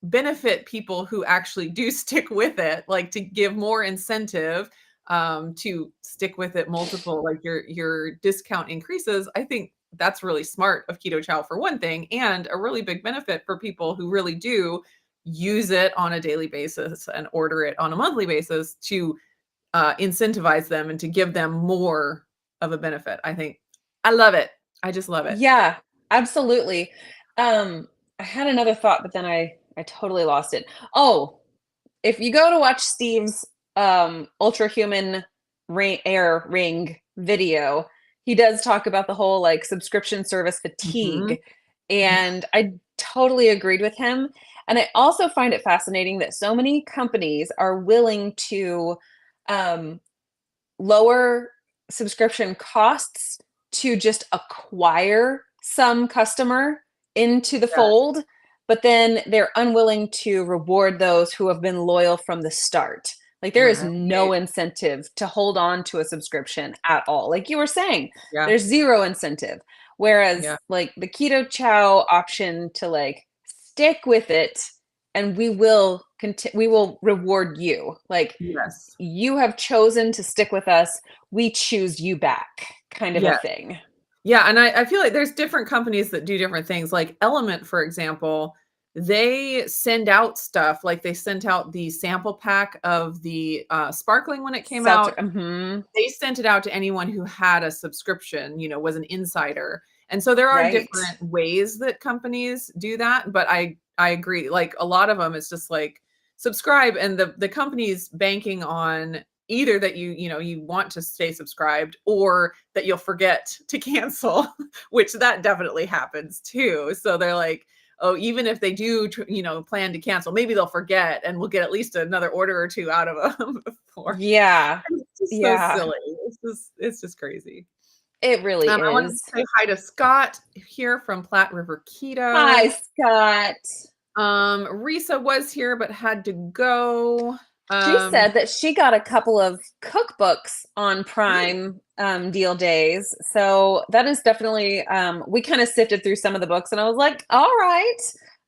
Speaker 1: benefit people who actually do stick with it, like to give more incentive to stick with it multiple, like your discount increases, I think that's really smart of Keto Chow for one thing, and a really big benefit for people who really do use it on a daily basis and order it on a monthly basis to incentivize them and to give them more of a benefit. I think I love it. I just love it.
Speaker 2: Yeah, absolutely. I had another thought, but then I totally lost it. Oh, if you go to watch Steve's Ultra Human Air Ring video, he does talk about the whole like subscription service
Speaker 1: Mhm.
Speaker 2: fatigue.
Speaker 1: Yeah.
Speaker 2: And I totally agreed with him. And I also find it fascinating that so many companies are willing to um, lower subscription costs to just acquire some customer into the
Speaker 1: Yes.
Speaker 2: fold, but then they're unwilling to reward those who have been loyal from the start. Like there is
Speaker 1: Right.
Speaker 2: no incentive to hold on to a subscription at all. Like you were saying,
Speaker 1: Yeah.
Speaker 2: there's zero incentive. Whereas
Speaker 1: Yeah.
Speaker 2: like the Keto Chow option to like stick with it and we will reward you. Like
Speaker 1: Yes.
Speaker 2: you have chosen to stick with us, we choose you back, kind of a
Speaker 1: Yes.
Speaker 2: thing.
Speaker 1: Yeah, and I feel like there's different companies that do different things. Like Element, for example, they send out stuff. Like they sent out the sample pack of the sparkling when it came
Speaker 2: Celtic,
Speaker 1: out.
Speaker 2: mhm,
Speaker 1: They sent it out to anyone who had a subscription, was an insider. And so there are
Speaker 2: right.
Speaker 1: different ways that companies do that, but I agree. Like a lot of them, it's just like subscribe, and the company's banking on either that you want to stay subscribed or that you'll forget to cancel, which that definitely happens too. So they're like, oh, even if they do plan to cancel, maybe they'll forget and we'll get at least another order or two out of them before.
Speaker 2: Yeah,
Speaker 1: It's just so
Speaker 2: yeah,
Speaker 1: silly. It's just crazy.
Speaker 2: it really
Speaker 1: I wanted to
Speaker 2: is.
Speaker 1: say hi to Scott here from Platte River
Speaker 2: Hi,
Speaker 1: Keto.
Speaker 2: Scott.
Speaker 1: Risa was here but had to go.
Speaker 2: She
Speaker 1: Um,
Speaker 2: said that she got a couple of cookbooks on Prime deal days. So that is definitely, we kind of sifted through some of the books and I was like, all right,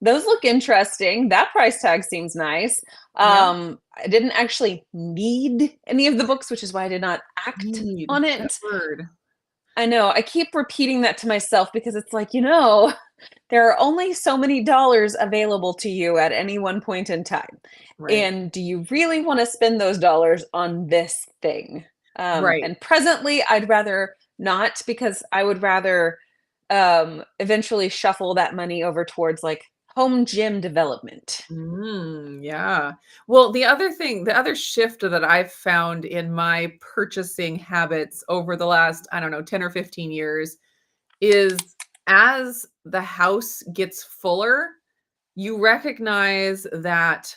Speaker 2: those look interesting. That price tag seems nice.
Speaker 1: yeah,
Speaker 2: I didn't actually need any of the books, which is why I did not act
Speaker 1: need
Speaker 2: on
Speaker 1: that
Speaker 2: it.
Speaker 1: word.
Speaker 2: I know. I keep repeating that to myself because it's like, there are only so many dollars available to you at any one point in time.
Speaker 1: Right.
Speaker 2: And do you really want to spend those dollars on this thing?
Speaker 1: Right.
Speaker 2: And presently, I'd rather not because I would rather eventually shuffle that money over towards like home gym development.
Speaker 1: Yeah. Well, the other shift that I've found in my purchasing habits over the last, I don't know, 10 or 15 years is as the house gets fuller, you recognize that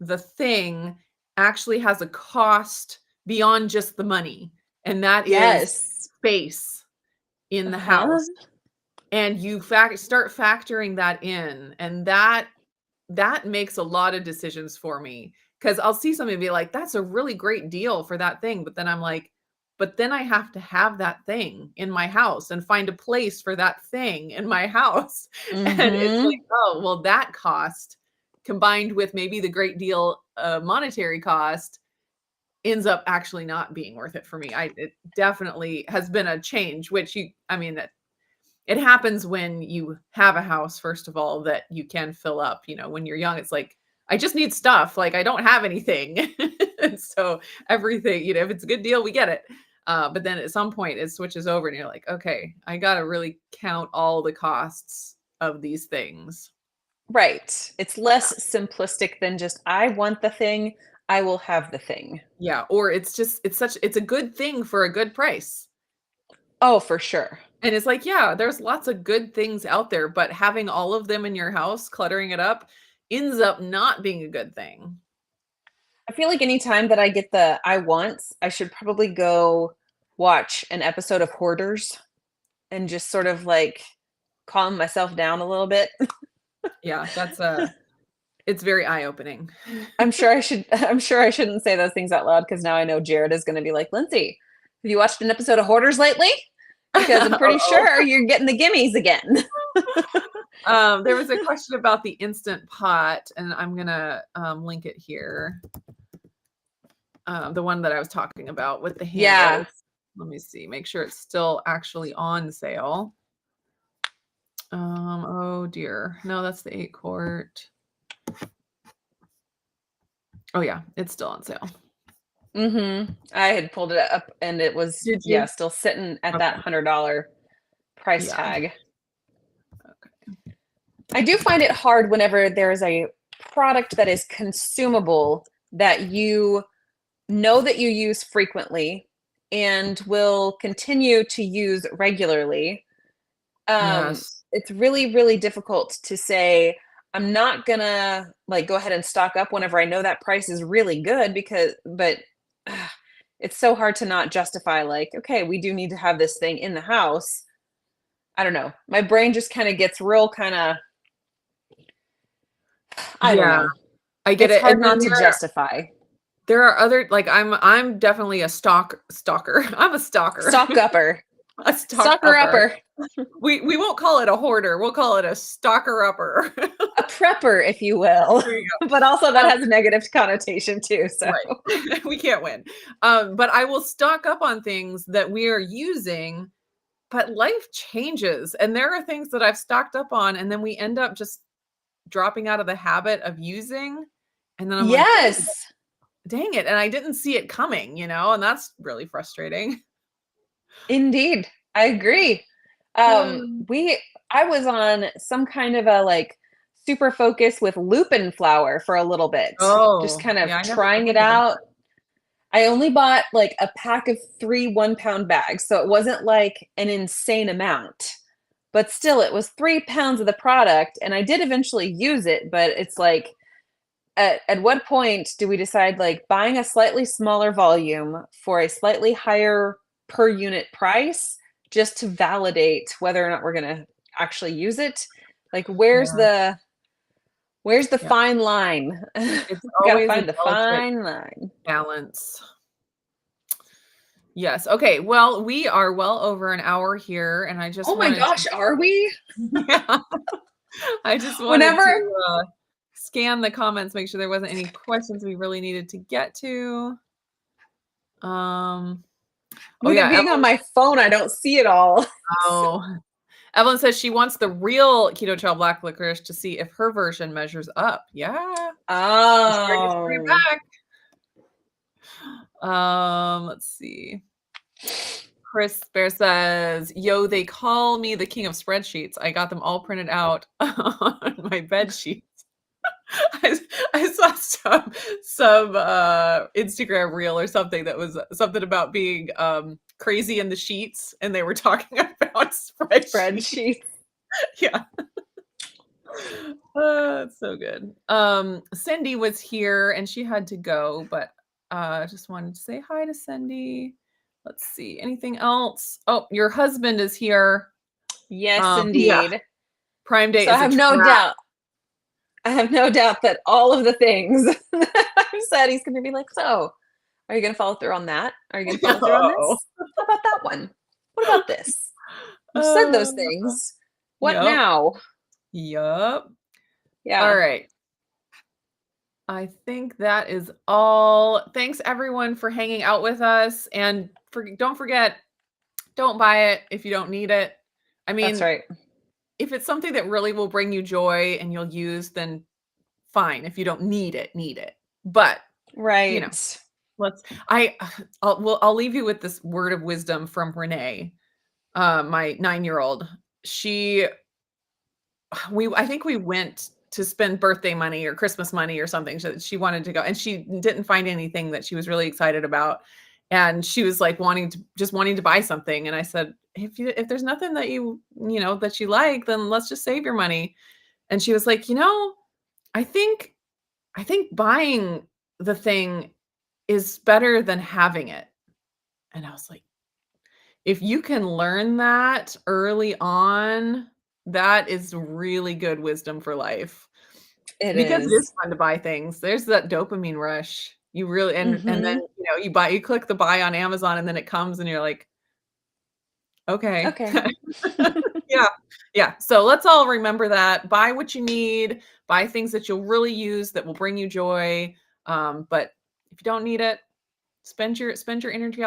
Speaker 1: the thing actually has a cost beyond just the money, and that is
Speaker 2: Yes.
Speaker 1: space in the
Speaker 2: Uh-huh.
Speaker 1: house. And you start factoring that in, and that makes a lot of decisions for me because I'll see something and be like, "That's a really great deal for that thing," but then I'm like, "But then I have to have that thing in my house and find a place for that thing in my house." And it's like,
Speaker 2: Mm-hmm.
Speaker 1: "Oh, well, that cost combined with maybe the great deal, monetary cost ends up actually not being worth it for me." It definitely has been a change, which I mean, it happens when you have a house, first of all, that you can fill up. When you're young, it's like, I just need stuff. Like, I don't have anything. And so everything, if it's a good deal, we get it. But then at some point it switches over and you're like, okay, I got to really count all the costs of these things.
Speaker 2: Right. It's less simplistic than just I want the thing, I will have the thing.
Speaker 1: Yeah. Or it's a good thing for a good price.
Speaker 2: Oh, for sure.
Speaker 1: And it's like, yeah, there's lots of good things out there, but having all of them in your house, cluttering it up, ends up not being a good thing.
Speaker 2: I feel like anytime that I get the I want, I should probably go watch an episode of Hoarders and just sort of like calm myself down a little bit.
Speaker 1: Yeah, it's very eye-opening.
Speaker 2: I'm sure I shouldn't say those things out loud because now I know Jared is going to be like, Lindsay, Have you watched an episode of Hoarders lately? Because I'm pretty
Speaker 1: Uh-oh.
Speaker 2: sure you're getting the gimmies again.
Speaker 1: There was a question about the Instant Pot, and I'm gonna link it here. The one that I was talking about with the
Speaker 2: Yeah.
Speaker 1: handles. Let me see, make sure it's still actually on sale. Oh dear. No, that's the 8-quart. Oh yeah, it's still on sale.
Speaker 2: I had pulled it up and it was,
Speaker 1: Did
Speaker 2: yeah,
Speaker 1: you?
Speaker 2: still sitting at
Speaker 1: Okay.
Speaker 2: that $100 price
Speaker 1: Yeah.
Speaker 2: tag.
Speaker 1: Okay.
Speaker 2: I do find it hard whenever there's a product that is consumable that you know that you use frequently and will continue to use regularly.
Speaker 1: Yes.
Speaker 2: It's really, really difficult to say, I'm not gonna like go ahead and stock up whenever I know that price is really good but uh, it's so hard to not justify like, okay, we do need to have this thing in the house. I don't know. My brain just kind of gets real kind of, I don't
Speaker 1: Yeah,
Speaker 2: know.
Speaker 1: I get
Speaker 2: It's
Speaker 1: it.
Speaker 2: hard
Speaker 1: And then
Speaker 2: not to justify.
Speaker 1: there are other, like, I'm definitely a stalker. I'm a stalker.
Speaker 2: Stock upper.
Speaker 1: A stock
Speaker 2: Stalker
Speaker 1: upper.
Speaker 2: upper.
Speaker 1: We won't call it a hoarder. We'll call it a stalker upper.
Speaker 2: A prepper, if you will.
Speaker 1: There you
Speaker 2: But also that
Speaker 1: go.
Speaker 2: has a negative connotation too. So
Speaker 1: Right. We can't win. But I will stock up on things that we are using, but life changes. And there are things that I've stocked up on, and then we end up just dropping out of the habit of using. And then I'm like,
Speaker 2: yes.
Speaker 1: dang it. And I didn't see it coming, and that's really frustrating.
Speaker 2: Indeed. I agree.
Speaker 1: Um,
Speaker 2: I was on some kind of a like super focus with lupin flour for a little bit, just
Speaker 1: oh,
Speaker 2: kind of
Speaker 1: yeah, I never
Speaker 2: trying it
Speaker 1: implemented
Speaker 2: out. I only bought like a pack of 3 1-pound bags, so it wasn't like an insane amount. But still, it was 3 pounds of the product, and I did eventually use it, but it's like at what point do we decide like buying a slightly smaller volume for a slightly higher per unit price just to validate whether or not we're going to actually use it? Like
Speaker 1: Yeah,
Speaker 2: where's the
Speaker 1: yeah.
Speaker 2: fine line?
Speaker 1: It's
Speaker 2: Got to
Speaker 1: always a
Speaker 2: find the
Speaker 1: delicate
Speaker 2: fine line.
Speaker 1: balance. Yes. Okay. Well, we are well over an hour here, and I just
Speaker 2: Oh my
Speaker 1: wanted to,
Speaker 2: gosh, are we?
Speaker 1: yeah, I just wanted
Speaker 2: Whenever
Speaker 1: to scan the comments, make sure there wasn't any questions we really needed to get to. Um, oh
Speaker 2: with it
Speaker 1: yeah,
Speaker 2: being on my phone, I don't see it all.
Speaker 1: oh, Evelyn says she wants the real KetoChow black licorice to see if her version measures up. Yeah. Bring it
Speaker 2: Oh.
Speaker 1: back. Let's see. Chris Bear says, yo, they call me the king of spreadsheets. I got them all printed out on my bed sheets. I saw some Instagram reel or something that was something about being crazy in the sheets, and they were talking about spreadsheets.
Speaker 2: Spreadsheets.
Speaker 1: Yeah. It's so good. Cindy was here and she had to go, but just wanted to say hi to Cindy. Let's see. Anything else? Oh, your husband is here.
Speaker 2: Yes,
Speaker 1: Yeah.
Speaker 2: indeed.
Speaker 1: Prime Day
Speaker 2: So I
Speaker 1: is a
Speaker 2: have no
Speaker 1: trap.
Speaker 2: doubt. I have no doubt that all of the things that I've said, he's going to be like, so are you going to follow through on that? Are you going to follow through on
Speaker 1: Oh.
Speaker 2: this? How about that one? What about this? You said
Speaker 1: Uh,
Speaker 2: those things. What
Speaker 1: yep.
Speaker 2: now?
Speaker 1: Yep.
Speaker 2: Yeah.
Speaker 1: All right. I think that is all. Thanks everyone for hanging out with us. And don't forget, don't buy it if you don't need it. I
Speaker 2: That's
Speaker 1: mean,
Speaker 2: right.
Speaker 1: if it's something that really will bring you joy and you'll use, then fine. If you don't need it, need it. But
Speaker 2: Right.
Speaker 1: let's. I'll leave you with this word of wisdom from Renee, my 9-year-old. I think we went to spend birthday money or Christmas money or something. She wanted to go, and she didn't find anything that she was really excited about. And she was like wanting to buy something. And I said, if there's nothing that that you like, then let's just save your money. And she was like, I think buying the thing is better than having it. And I was like, if you can learn that early on, that is really good wisdom for life.
Speaker 2: It
Speaker 1: Because it is
Speaker 2: is.
Speaker 1: fun to buy things. There's that dopamine rush. You really and then,
Speaker 2: Mhm.
Speaker 1: you click the buy on Amazon and then it comes and you're like, "Okay."
Speaker 2: Okay.
Speaker 1: Yeah. Yeah. So let's all remember that. Buy what you need, buy things that you'll really use that will bring you joy. But if you don't need it, spend your energy